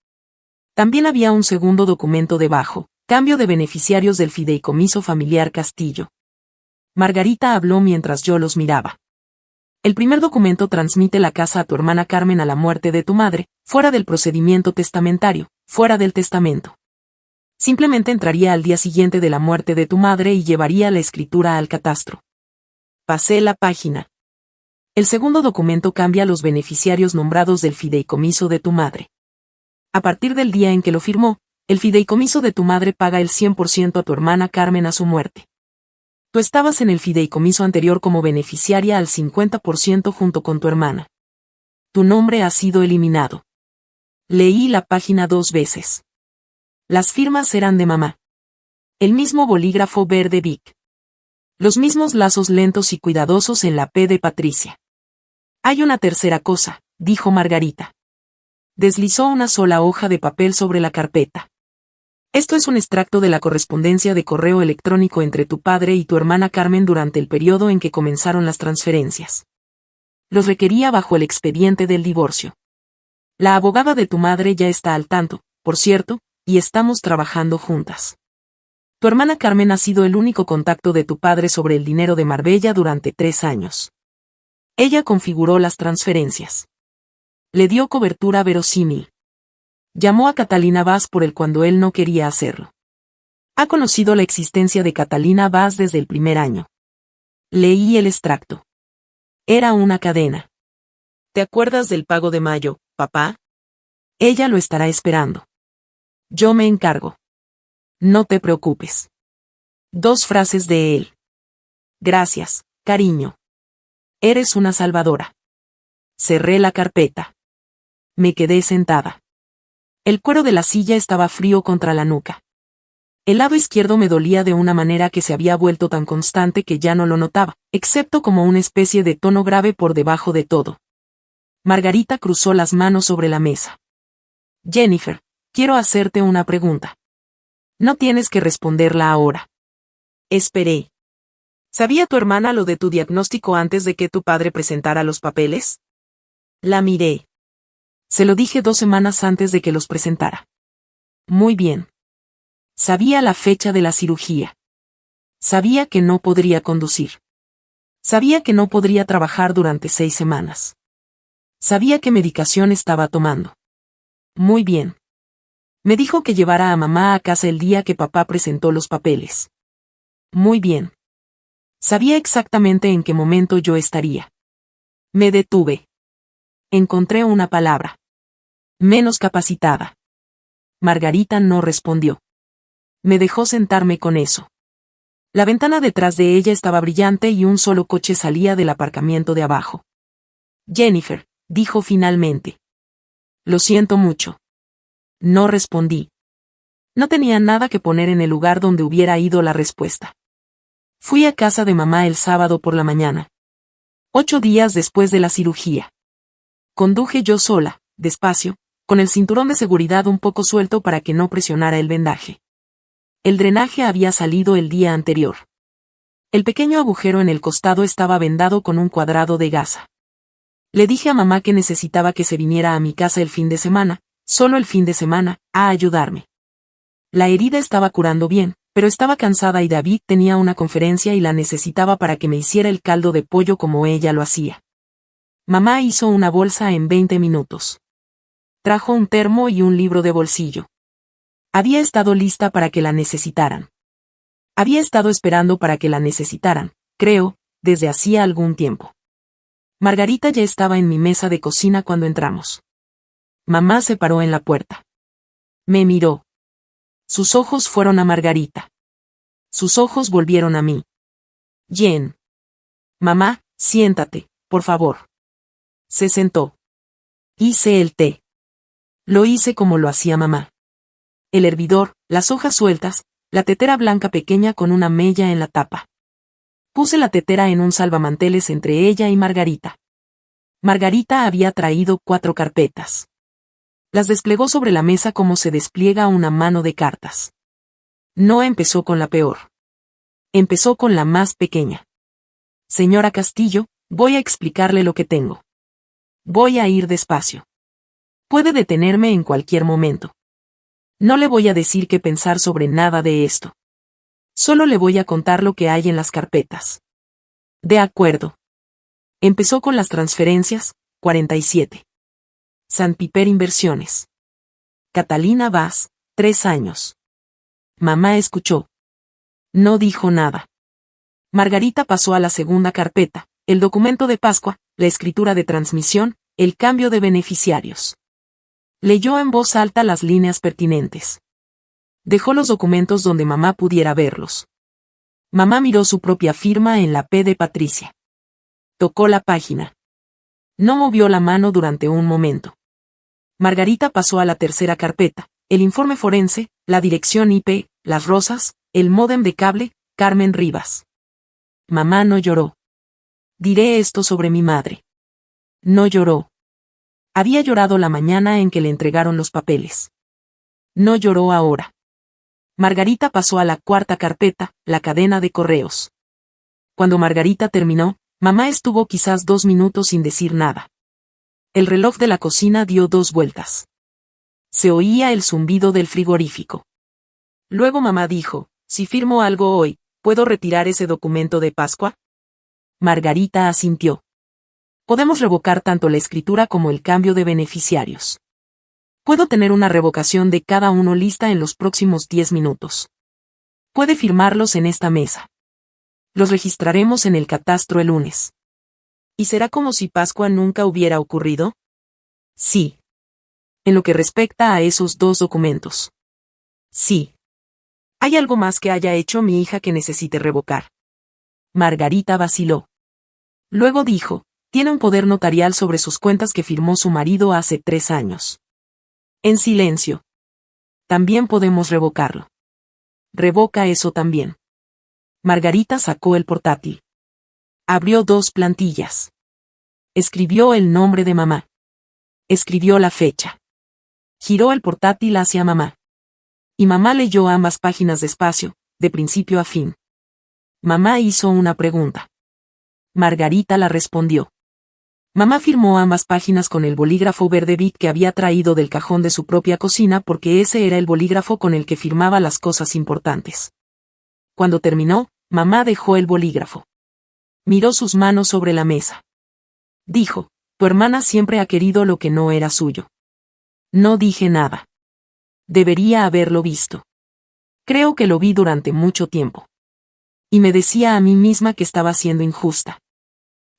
También había un segundo documento debajo, cambio de beneficiarios del fideicomiso familiar Castillo. Margarita habló mientras yo los miraba. El primer documento transmite la casa a tu hermana Carmen a la muerte de tu madre, fuera del procedimiento testamentario, fuera del testamento. Simplemente entraría al día siguiente de la muerte de tu madre y llevaría la escritura al catastro. Pasé la página. El segundo documento cambia los beneficiarios nombrados del fideicomiso de tu madre. A partir del día en que lo firmó, el fideicomiso de tu madre paga el 100% a tu hermana Carmen a su muerte. Tú estabas en el fideicomiso anterior como beneficiaria al 50% junto con tu hermana. Tu nombre ha sido eliminado. Leí la página 2 veces. Las firmas eran de mamá. El mismo bolígrafo verde Bic. Los mismos lazos lentos y cuidadosos en la P de Patricia. Hay una tercera cosa, dijo Margarita. Deslizó una sola hoja de papel sobre la carpeta. Esto es un extracto de la correspondencia de correo electrónico entre tu padre y tu hermana Carmen durante el periodo en que comenzaron las transferencias. Los requería bajo el expediente del divorcio. La abogada de tu madre ya está al tanto, por cierto, y estamos trabajando juntas. Tu hermana Carmen ha sido el único contacto de tu padre sobre el dinero de Marbella durante 3 años. Ella configuró las transferencias. Le dio cobertura verosímil. Llamó a Catalina Vaz por él cuando él no quería hacerlo. Ha conocido la existencia de Catalina Vaz desde el primer año. Leí el extracto. Era una cadena. ¿Te acuerdas del pago de mayo, papá? Ella lo estará esperando. Yo me encargo. No te preocupes. 2 frases de él. Gracias, cariño. Eres una salvadora. Cerré la carpeta. Me quedé sentada. El cuero de la silla estaba frío contra la nuca. El lado izquierdo me dolía de una manera que se había vuelto tan constante que ya no lo notaba, excepto como una especie de tono grave por debajo de todo. Margarita cruzó las manos sobre la mesa. Jennifer, quiero hacerte una pregunta. No tienes que responderla ahora. Esperé. ¿Sabía tu hermana lo de tu diagnóstico antes de que tu padre presentara los papeles? La miré. Se lo dije 2 semanas antes de que los presentara. Muy bien. Sabía la fecha de la cirugía. Sabía que no podría conducir. Sabía que no podría trabajar durante 6 semanas. Sabía qué medicación estaba tomando. Muy bien. Me dijo que llevara a mamá a casa el día que papá presentó los papeles. Muy bien. Sabía exactamente en qué momento yo estaría. Me detuve. Encontré una palabra. Menos capacitada. Margarita no respondió. Me dejó sentarme con eso. La ventana detrás de ella estaba brillante y un solo coche salía del aparcamiento de abajo. Jennifer, dijo finalmente. Lo siento mucho. No respondí. No tenía nada que poner en el lugar donde hubiera ido la respuesta. Fui a casa de mamá el sábado por la mañana. 8 días después de la cirugía. Conduje yo sola, despacio, con el cinturón de seguridad un poco suelto para que no presionara el vendaje. El drenaje había salido el día anterior. El pequeño agujero en el costado estaba vendado con un cuadrado de gasa. Le dije a mamá que necesitaba que se viniera a mi casa el fin de semana, solo el fin de semana, a ayudarme. La herida estaba curando bien, pero estaba cansada y David tenía una conferencia y la necesitaba para que me hiciera el caldo de pollo como ella lo hacía. Mamá hizo una bolsa en 20 minutos. Trajo un termo y un libro de bolsillo. Había estado lista para que la necesitaran. Había estado esperando para que la necesitaran, creo, desde hacía algún tiempo. Margarita ya estaba en mi mesa de cocina cuando entramos. Mamá se paró en la puerta. Me miró. Sus ojos fueron a Margarita. Sus ojos volvieron a mí. Jen. Mamá, siéntate, por favor. Se sentó. Hice el té. Lo hice como lo hacía mamá. El hervidor, las hojas sueltas, la tetera blanca pequeña con una mella en la tapa. Puse la tetera en un salvamanteles entre ella y Margarita. Margarita había traído 4 carpetas. Las desplegó sobre la mesa como se despliega una mano de cartas. No empezó con la peor. Empezó con la más pequeña. Señora Castillo, voy a explicarle lo que tengo. Voy a ir despacio. Puede detenerme en cualquier momento. No le voy a decir qué pensar sobre nada de esto. Solo le voy a contar lo que hay en las carpetas. De acuerdo. Empezó con las transferencias, 47. San Piper Inversiones. Catalina Vaz, 3 años. Mamá escuchó. No dijo nada. Margarita pasó a la segunda carpeta, el documento de Pascua, la escritura de transmisión, el cambio de beneficiarios. Leyó en voz alta las líneas pertinentes. Dejó los documentos donde mamá pudiera verlos. Mamá miró su propia firma en la P de Patricia. Tocó la página. No movió la mano durante un momento. Margarita pasó a la tercera carpeta, el informe forense, la dirección IP, las rosas, el módem de cable, Carmen Rivas. Mamá no lloró. Diré esto sobre mi madre. No lloró. Había llorado la mañana en que le entregaron los papeles. No lloró ahora. Margarita pasó a la cuarta carpeta, la cadena de correos. Cuando Margarita terminó, mamá estuvo quizás 2 minutos sin decir nada. El reloj de la cocina dio 2 vueltas. Se oía el zumbido del frigorífico. Luego mamá dijo, si firmo algo hoy, ¿puedo retirar ese documento de Pascua? Margarita asintió. Podemos revocar tanto la escritura como el cambio de beneficiarios. Puedo tener una revocación de cada uno lista en los próximos 10 minutos. Puede firmarlos en esta mesa. Los registraremos en el catastro el lunes. ¿Y será como si Pascua nunca hubiera ocurrido? Sí. En lo que respecta a esos 2 documentos. Sí. ¿Hay algo más que haya hecho mi hija que necesite revocar? Margarita vaciló. Luego dijo, tiene un poder notarial sobre sus cuentas que firmó su marido hace 3 años. En silencio. También podemos revocarlo. Revoca eso también. Margarita sacó el portátil. Abrió 2 plantillas. Escribió el nombre de mamá. Escribió la fecha. Giró el portátil hacia mamá. Y mamá leyó ambas páginas despacio, de principio a fin. Mamá hizo una pregunta. Margarita la respondió. Mamá firmó ambas páginas con el bolígrafo verde Bic que había traído del cajón de su propia cocina porque ese era el bolígrafo con el que firmaba las cosas importantes. Cuando terminó, mamá dejó el bolígrafo. Miró sus manos sobre la mesa. Dijo, tu hermana siempre ha querido lo que no era suyo. No dije nada. Debería haberlo visto. Creo que lo vi durante mucho tiempo. Y me decía a mí misma que estaba siendo injusta.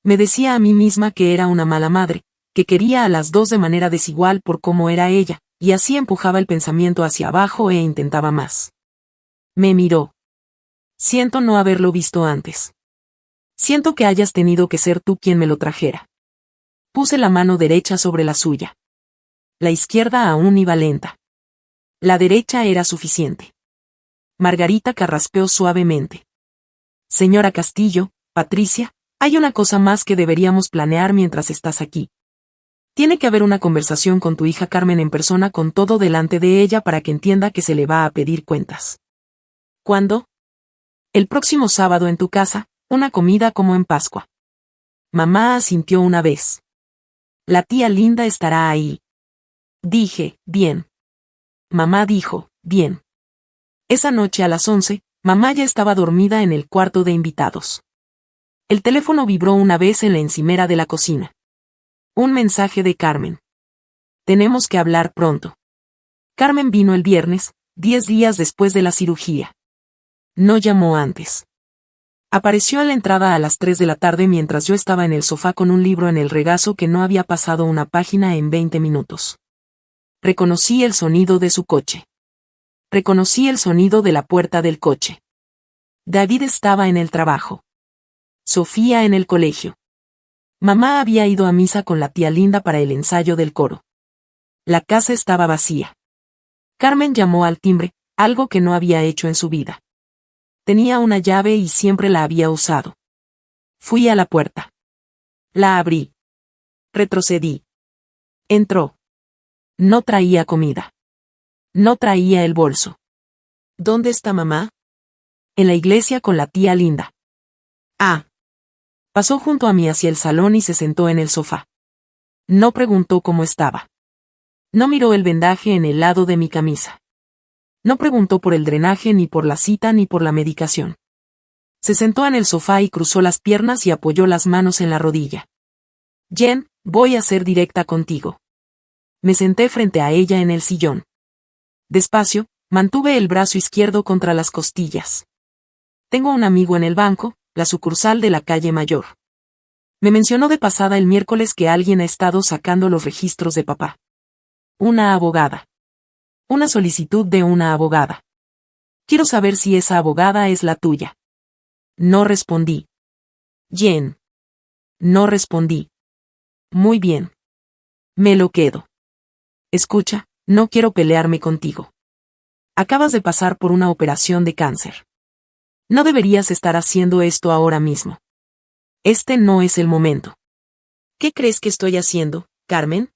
Me decía a mí misma que era una mala madre, que quería a las 2 de manera desigual por cómo era ella, y así empujaba el pensamiento hacia abajo e intentaba más. Me miró. Siento no haberlo visto antes. Siento que hayas tenido que ser tú quien me lo trajera. Puse la mano derecha sobre la suya. La izquierda aún iba lenta. La derecha era suficiente. Margarita carraspeó suavemente. Señora Castillo, Patricia, hay una cosa más que deberíamos planear mientras estás aquí. Tiene que haber una conversación con tu hija Carmen en persona con todo delante de ella para que entienda que se le va a pedir cuentas. ¿Cuándo? El próximo sábado en tu casa, una comida como en Pascua. Mamá asintió una vez. La tía Linda estará ahí. Dije, bien. Mamá dijo, bien. Esa noche a las 11, mamá ya estaba dormida en el cuarto de invitados. El teléfono vibró una vez en la encimera de la cocina. Un mensaje de Carmen. Tenemos que hablar pronto. Carmen vino el viernes, 10 días después de la cirugía. No llamó antes. Apareció a la entrada a las 3 de la tarde mientras yo estaba en el sofá con un libro en el regazo que no había pasado una página en 20 minutos. Reconocí el sonido de su coche. Reconocí el sonido de la puerta del coche. David estaba en el trabajo. Sofía en el colegio. Mamá había ido a misa con la tía Linda para el ensayo del coro. La casa estaba vacía. Carmen llamó al timbre, algo que no había hecho en su vida. Tenía una llave y siempre la había usado. Fui a la puerta. La abrí. Retrocedí. Entró. No traía comida. No traía el bolso. ¿Dónde está mamá? En la iglesia con la tía Linda. Ah. Pasó junto a mí hacia el salón y se sentó en el sofá. No preguntó cómo estaba. No miró el vendaje en el lado de mi camisa. No preguntó por el drenaje ni por la cita ni por la medicación. Se sentó en el sofá y cruzó las piernas y apoyó las manos en la rodilla. Jen, voy a ser directa contigo. Me senté frente a ella en el sillón. Despacio, mantuve el brazo izquierdo contra las costillas. Tengo un amigo en el banco, la sucursal de la calle Mayor. Me mencionó de pasada el miércoles que alguien ha estado sacando los registros de papá. Una abogada. Una solicitud de una abogada. Quiero saber si esa abogada es la tuya. No respondí. Jen. No respondí. Muy bien. Me lo quedo. Escucha, no quiero pelearme contigo. Acabas de pasar por una operación de cáncer. No deberías estar haciendo esto ahora mismo. Este no es el momento. ¿Qué crees que estoy haciendo, Carmen?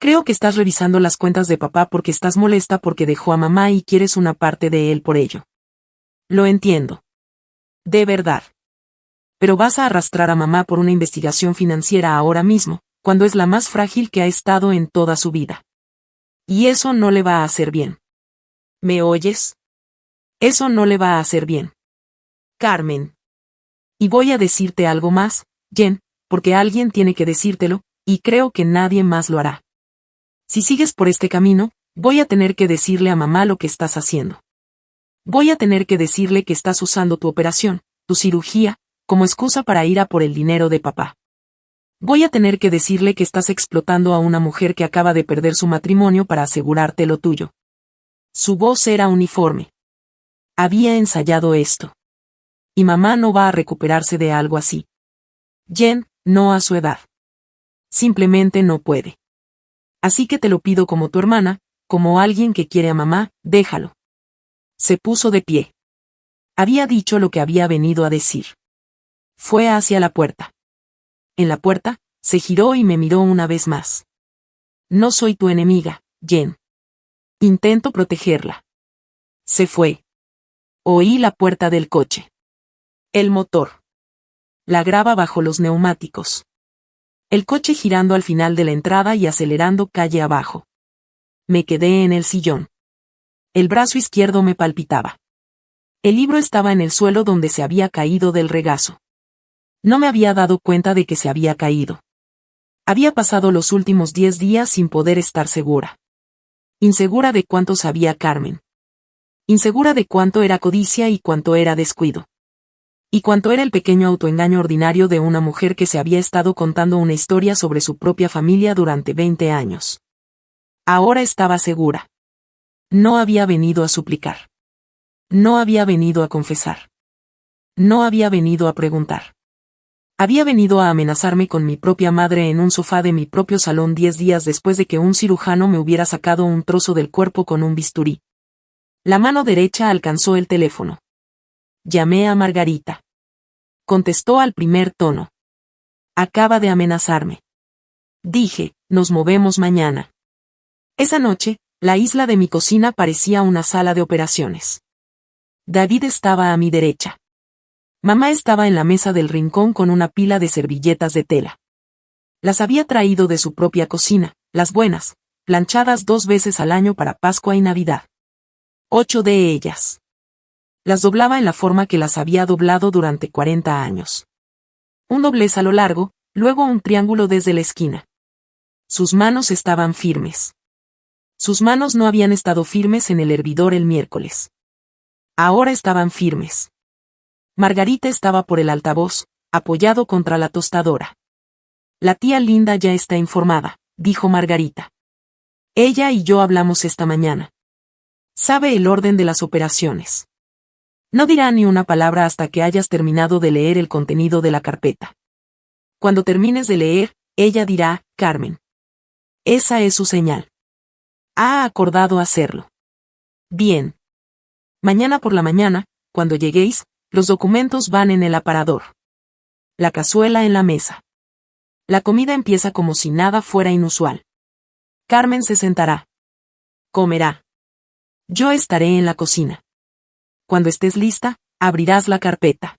Creo que estás revisando las cuentas de papá porque estás molesta porque dejó a mamá y quieres una parte de él por ello. Lo entiendo. De verdad. Pero vas a arrastrar a mamá por una investigación financiera ahora mismo, cuando es la más frágil que ha estado en toda su vida. Y eso no le va a hacer bien. ¿Me oyes? Eso no le va a hacer bien. Carmen. Y voy a decirte algo más, Jen, porque alguien tiene que decírtelo, y creo que nadie más lo hará. Si sigues por este camino, voy a tener que decirle a mamá lo que estás haciendo. Voy a tener que decirle que estás usando tu operación, tu cirugía, como excusa para ir a por el dinero de papá. Voy a tener que decirle que estás explotando a una mujer que acaba de perder su matrimonio para asegurarte lo tuyo. Su voz era uniforme. Había ensayado esto. Y mamá no va a recuperarse de algo así. Jen, no a su edad. Simplemente no puede. Así que te lo pido como tu hermana, como alguien que quiere a mamá, déjalo. Se puso de pie. Había dicho lo que había venido a decir. Fue hacia la puerta. En la puerta, se giró y me miró una vez más. No soy tu enemiga, Jen. Intento protegerla. Se fue. Oí la puerta del coche. El motor. La grava bajo los neumáticos. El coche girando al final de la entrada y acelerando calle abajo. Me quedé en el sillón. El brazo izquierdo me palpitaba. El libro estaba en el suelo donde se había caído del regazo. No me había dado cuenta de que se había caído. Había pasado los últimos 10 días sin poder estar segura. Insegura de cuánto sabía Carmen. Insegura de cuánto era codicia y cuánto era descuido. Y cuánto era el pequeño autoengaño ordinario de una mujer que se había estado contando una historia sobre su propia familia durante 20 años. Ahora estaba segura. No había venido a suplicar. No había venido a confesar. No había venido a preguntar. Había venido a amenazarme con mi propia madre en un sofá de mi propio salón 10 días después de que un cirujano me hubiera sacado un trozo del cuerpo con un bisturí. La mano derecha alcanzó el teléfono. Llamé a Margarita. Contestó al primer tono. Acaba de amenazarme. Dije, nos movemos mañana. Esa noche, la isla de mi cocina parecía una sala de operaciones. David estaba a mi derecha. Mamá estaba en la mesa del rincón con una pila de servilletas de tela. Las había traído de su propia cocina, las buenas, planchadas 2 veces al año para Pascua y Navidad. 8 de ellas. Las doblaba en la forma que las había doblado durante 40 años. Un doblez a lo largo, luego un triángulo desde la esquina. Sus manos estaban firmes. Sus manos no habían estado firmes en el hervidor el miércoles. Ahora estaban firmes. Margarita estaba por el altavoz, apoyado contra la tostadora. La tía Linda ya está informada, dijo Margarita. Ella y yo hablamos esta mañana. Sabe el orden de las operaciones. No dirá ni una palabra hasta que hayas terminado de leer el contenido de la carpeta. Cuando termines de leer, ella dirá, Carmen. Esa es su señal. Ha acordado hacerlo. Bien. Mañana por la mañana, cuando lleguéis, los documentos van en el aparador. La cazuela en la mesa. La comida empieza como si nada fuera inusual. Carmen se sentará. Comerá. Yo estaré en la cocina. Cuando estés lista, abrirás la carpeta.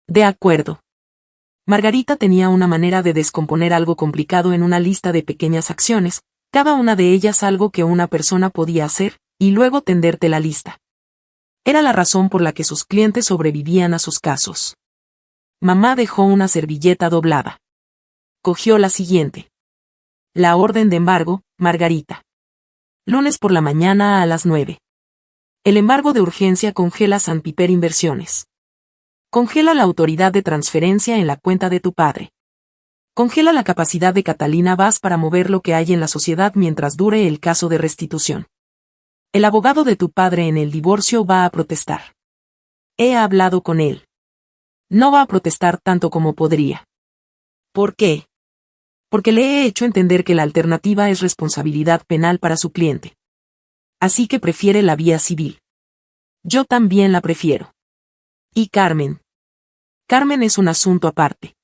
De acuerdo. Margarita tenía una manera de descomponer algo complicado en una lista de pequeñas acciones, cada una de ellas algo que una persona podía hacer, y luego tenderte la lista. Era la razón por la que sus clientes sobrevivían a sus casos. Mamá dejó una servilleta doblada. Cogió la siguiente. La orden de embargo, Margarita. Lunes por la mañana a las 9. El embargo de urgencia congela San Piper Inversiones. Congela la autoridad de transferencia en la cuenta de tu padre. Congela la capacidad de Catalina Vaz para mover lo que hay en la sociedad mientras dure el caso de restitución. El abogado de tu padre en el divorcio va a protestar. He hablado con él. No va a protestar tanto como podría. ¿Por qué? Porque le he hecho entender que la alternativa es responsabilidad penal para su cliente. Así que prefiere la vía civil. Yo también la prefiero. ¿Y Carmen? Carmen es un asunto aparte.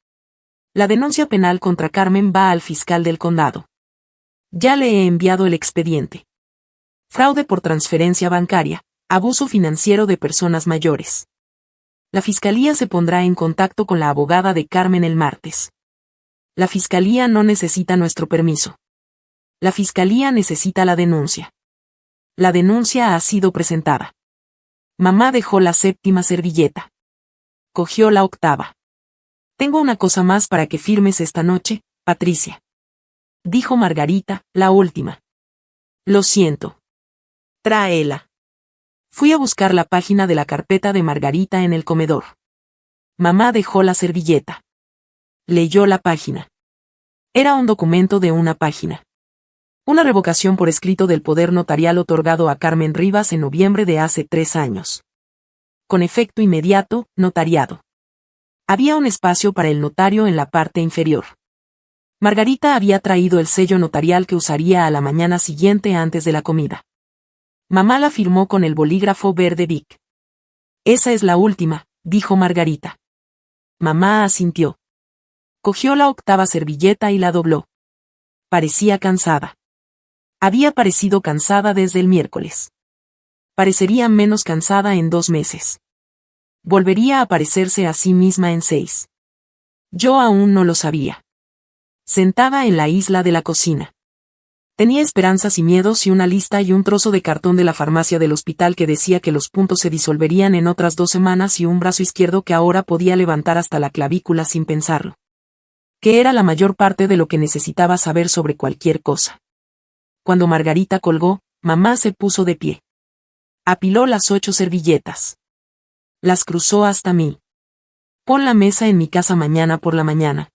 La denuncia penal contra Carmen va al fiscal del condado. Ya le he enviado el expediente. Fraude por transferencia bancaria, abuso financiero de personas mayores. La fiscalía se pondrá en contacto con la abogada de Carmen el martes. La fiscalía no necesita nuestro permiso. La fiscalía necesita la denuncia. La denuncia ha sido presentada. Mamá dejó la 7ª servilleta. Cogió la 8ª. Tengo una cosa más para que firmes esta noche, Patricia. Dijo Margarita, la última. Lo siento. Tráela. Fui a buscar la página de la carpeta de Margarita en el comedor. Mamá dejó la servilleta. Leyó la página. Era un documento de una página. Una revocación por escrito del poder notarial otorgado a Carmen Rivas en noviembre de hace 3 años. Con efecto inmediato, notariado. Había un espacio para el notario en la parte inferior. Margarita había traído el sello notarial que usaría a la mañana siguiente antes de la comida. Mamá la firmó con el bolígrafo verde Bic. Esa es la última, dijo Margarita. Mamá asintió. Cogió la 8ª servilleta y la dobló. Parecía cansada. Había parecido cansada desde el miércoles. Parecería menos cansada en 2 meses. Volvería a parecerse a sí misma en 6. Yo aún no lo sabía. Sentada en la isla de la cocina. Tenía esperanzas y miedos y una lista y un trozo de cartón de la farmacia del hospital que decía que los puntos se disolverían en otras 2 semanas y un brazo izquierdo que ahora podía levantar hasta la clavícula sin pensarlo. Que era la mayor parte de lo que necesitaba saber sobre cualquier cosa. Cuando Margarita colgó, mamá se puso de pie. Apiló las 8 servilletas. Las cruzó hasta mí. Pon la mesa en mi casa mañana por la mañana.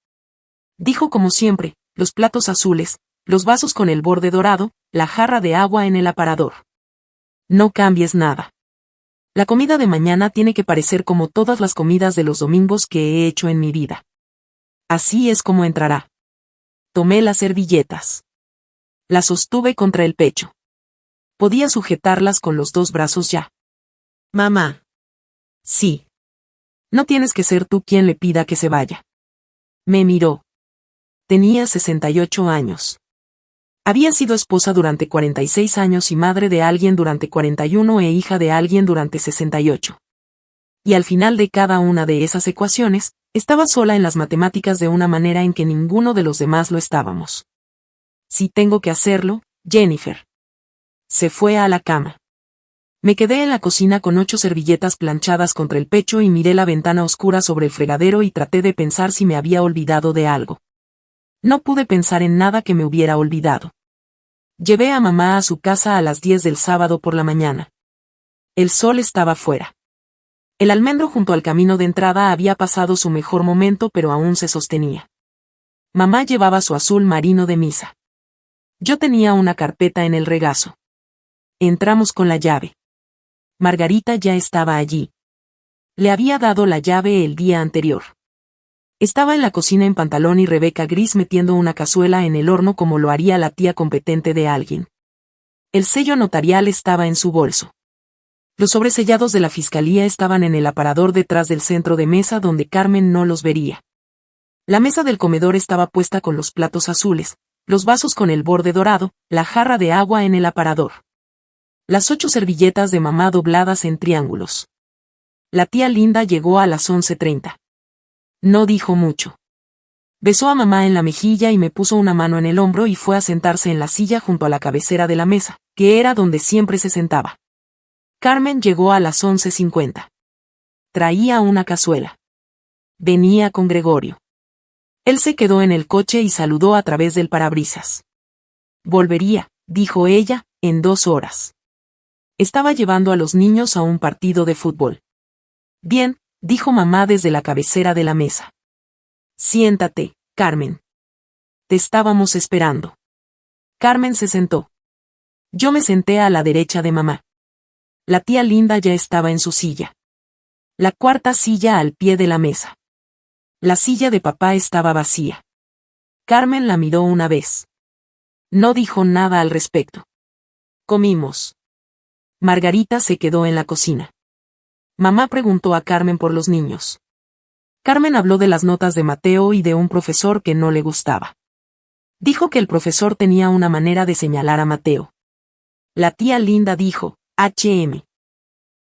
Dijo como siempre, los platos azules, los vasos con el borde dorado, la jarra de agua en el aparador. No cambies nada. La comida de mañana tiene que parecer como todas las comidas de los domingos que he hecho en mi vida. Así es como entrará. Tomé las servilletas. Las sostuve contra el pecho. Podía sujetarlas con los 2 brazos ya. Mamá. Sí. No tienes que ser tú quien le pida que se vaya. Me miró. Tenía 68 años. Había sido esposa durante 46 años y madre de alguien durante 41 e hija de alguien durante 68. Y al final de cada una de esas ecuaciones, estaba sola en las matemáticas de una manera en que ninguno de los demás lo estábamos. Si tengo que hacerlo, Jennifer. Se fue a la cama. Me quedé en la cocina con 8 servilletas planchadas contra el pecho y miré la ventana oscura sobre el fregadero y traté de pensar si me había olvidado de algo. No pude pensar en nada que me hubiera olvidado. Llevé a mamá a su casa a las 10 del sábado por la mañana. El sol estaba fuera. El almendro junto al camino de entrada había pasado su mejor momento, pero aún se sostenía. Mamá llevaba su azul marino de misa. Yo tenía una carpeta en el regazo. Entramos con la llave. Margarita ya estaba allí. Le había dado la llave el día anterior. Estaba en la cocina en pantalón y Rebeca gris metiendo una cazuela en el horno como lo haría la tía competente de alguien. El sello notarial estaba en su bolso. Los sobresellados de la fiscalía estaban en el aparador detrás del centro de mesa donde Carmen no los vería. La mesa del comedor estaba puesta con los platos azules, los vasos con el borde dorado, la jarra de agua en el aparador. Las 8 servilletas de mamá dobladas en triángulos. La tía Linda llegó a las 11:30. No dijo mucho. Besó a mamá en la mejilla y me puso una mano en el hombro y fue a sentarse en la silla junto a la cabecera de la mesa, que era donde siempre se sentaba. Carmen llegó a las 11:50. Traía una cazuela. Venía con Gregorio. Él se quedó en el coche y saludó a través del parabrisas. Volvería, dijo ella, en 2 horas. Estaba llevando a los niños a un partido de fútbol. Bien, dijo mamá desde la cabecera de la mesa. Siéntate, Carmen. Te estábamos esperando. Carmen se sentó. Yo me senté a la derecha de mamá. La tía Linda ya estaba en su silla. La cuarta silla al pie de la mesa. La silla de papá estaba vacía. Carmen la miró una vez. No dijo nada al respecto. Comimos. Margarita se quedó en la cocina. Mamá preguntó a Carmen por los niños. Carmen habló de las notas de Mateo y de un profesor que no le gustaba. Dijo que el profesor tenía una manera de señalar a Mateo. La tía Linda dijo, HM.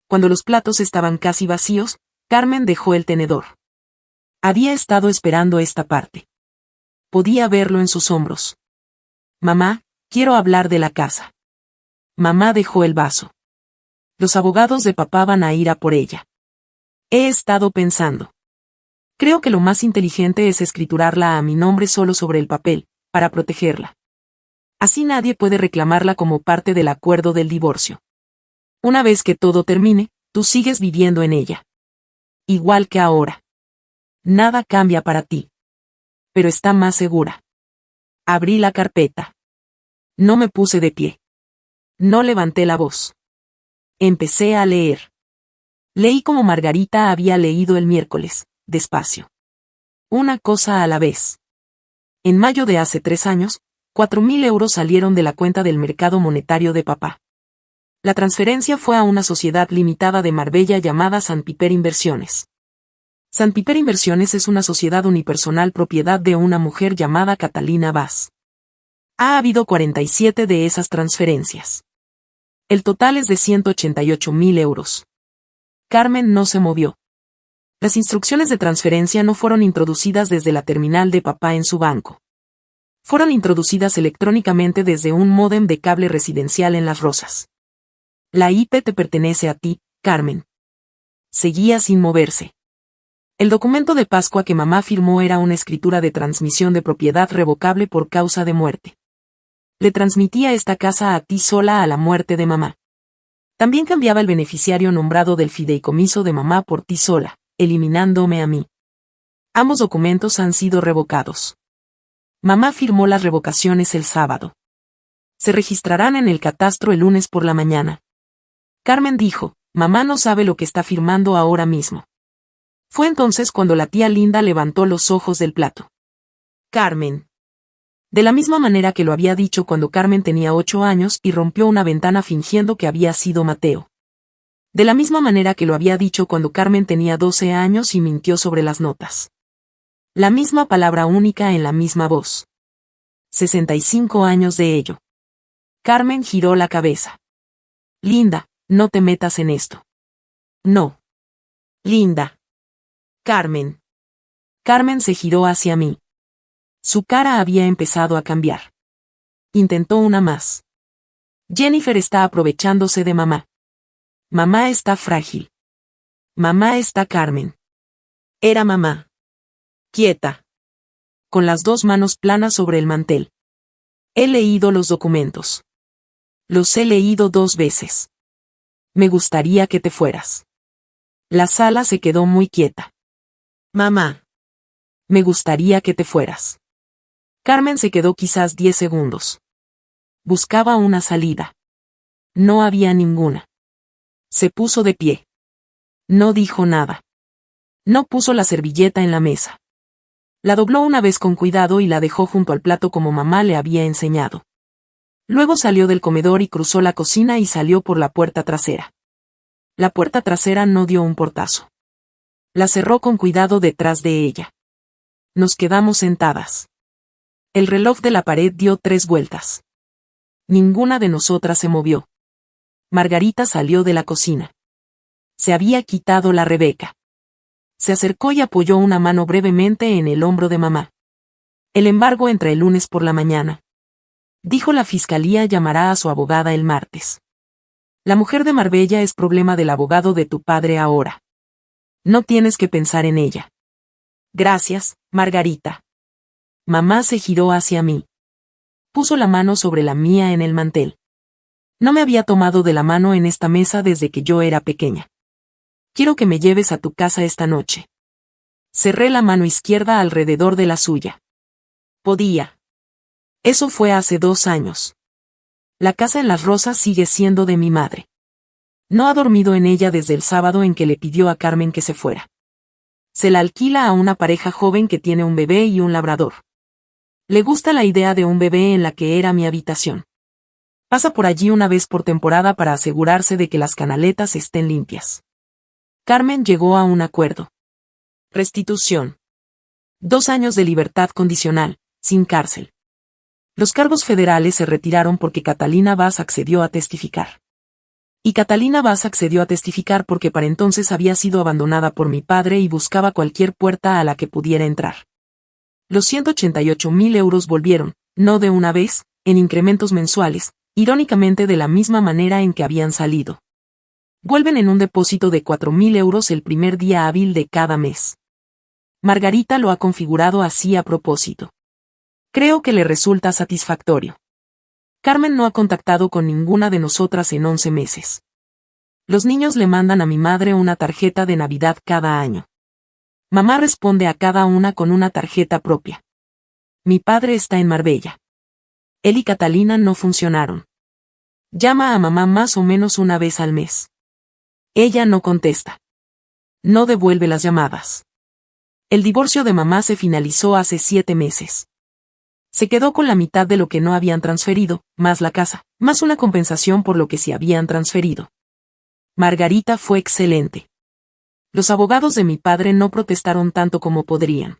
Cuando los platos estaban casi vacíos, Carmen dejó el tenedor. Había estado esperando esta parte. Podía verlo en sus hombros. Mamá, quiero hablar de la casa. Mamá dejó el vaso. Los abogados de papá van a ir a por ella. He estado pensando. Creo que lo más inteligente es escriturarla a mi nombre solo sobre el papel, para protegerla. Así nadie puede reclamarla como parte del acuerdo del divorcio. Una vez que todo termine, tú sigues viviendo en ella. Igual que ahora. Nada cambia para ti. Pero está más segura. Abrí la carpeta. No me puse de pie. No levanté la voz. Empecé a leer. Leí como Margarita había leído el miércoles, despacio. Una cosa a la vez. En mayo de hace 3 años, 4.000 euros salieron de la cuenta del mercado monetario de papá. La transferencia fue a una sociedad limitada de Marbella llamada San Piper Inversiones. San Piper Inversiones es una sociedad unipersonal propiedad de una mujer llamada Catalina Vaz. Ha habido 47 de esas transferencias. El total es de 188.000 euros. Carmen no se movió. Las instrucciones de transferencia no fueron introducidas desde la terminal de papá en su banco. Fueron introducidas electrónicamente desde un módem de cable residencial en Las Rosas. La IP te pertenece a ti, Carmen. Seguía sin moverse. El documento de Pascua que mamá firmó era una escritura de transmisión de propiedad revocable por causa de muerte. Le transmitía esta casa a ti sola a la muerte de mamá. También cambiaba el beneficiario nombrado del fideicomiso de mamá por ti sola, eliminándome a mí. Ambos documentos han sido revocados. Mamá firmó las revocaciones el sábado. Se registrarán en el catastro el lunes por la mañana. Carmen dijo, mamá no sabe lo que está firmando ahora mismo. Fue entonces cuando la tía Linda levantó los ojos del plato. Carmen. De la misma manera que lo había dicho cuando Carmen tenía 8 años y rompió una ventana fingiendo que había sido Mateo. De la misma manera que lo había dicho cuando Carmen tenía 12 años y mintió sobre las notas. La misma palabra única en la misma voz. 65 años de ello. Carmen giró la cabeza. Linda, no te metas en esto. No. Linda. Carmen. Carmen se giró hacia mí. Su cara había empezado a cambiar. Intentó una más. Jennifer está aprovechándose de mamá. Mamá está frágil. Mamá está Carmen. Era mamá. Quieta. Con las dos manos planas sobre el mantel. He leído los documentos. Los he leído 2 veces. Me gustaría que te fueras. La sala se quedó muy quieta. Mamá. Me gustaría que te fueras. Carmen se quedó quizás 10 segundos. Buscaba una salida. No había ninguna. Se puso de pie. No dijo nada. No puso la servilleta en la mesa. La dobló una vez con cuidado y la dejó junto al plato como mamá le había enseñado. Luego salió del comedor y cruzó la cocina y salió por la puerta trasera. La puerta trasera no dio un portazo. La cerró con cuidado detrás de ella. Nos quedamos sentadas. El reloj de la pared dio 3 vueltas. Ninguna de nosotras se movió. Margarita salió de la cocina. Se había quitado la Rebeca. Se acercó y apoyó una mano brevemente en el hombro de mamá. El embargo entra el lunes por la mañana. Dijo la fiscalía llamará a su abogada el martes. La mujer de Marbella es problema del abogado de tu padre ahora. No tienes que pensar en ella. Gracias, Margarita. Mamá se giró hacia mí. Puso la mano sobre la mía en el mantel. No me había tomado de la mano en esta mesa desde que yo era pequeña. Quiero que me lleves a tu casa esta noche. Cerré la mano izquierda alrededor de la suya. Podía. Eso fue hace 2 años. La casa en Las Rosas sigue siendo de mi madre. No ha dormido en ella desde el sábado en que le pidió a Carmen que se fuera. Se la alquila a una pareja joven que tiene un bebé y un labrador. Le gusta la idea de un bebé en la que era mi habitación. Pasa por allí una vez por temporada para asegurarse de que las canaletas estén limpias. Carmen llegó a un acuerdo. Restitución. 2 años de libertad condicional, sin cárcel. Los cargos federales se retiraron porque Catalina Vaz accedió a testificar. Y Catalina Vaz accedió a testificar porque para entonces había sido abandonada por mi padre y buscaba cualquier puerta a la que pudiera entrar. Los 188.000 euros volvieron, no de una vez, en incrementos mensuales, irónicamente de la misma manera en que habían salido. Vuelven en un depósito de 4.000 euros el primer día hábil de cada mes. Margarita lo ha configurado así a propósito. Creo que le resulta satisfactorio. Carmen no ha contactado con ninguna de nosotras en 11 meses. Los niños le mandan a mi madre una tarjeta de Navidad cada año. Mamá responde a cada una con una tarjeta propia. Mi padre está en Marbella. Él y Catalina no funcionaron. Llama a mamá más o menos una vez al mes. Ella no contesta. No devuelve las llamadas. El divorcio de mamá se finalizó hace 7 meses. Se quedó con la mitad de lo que no habían transferido, más la casa, más una compensación por lo que sí habían transferido. Margarita fue excelente. Los abogados de mi padre no protestaron tanto como podrían.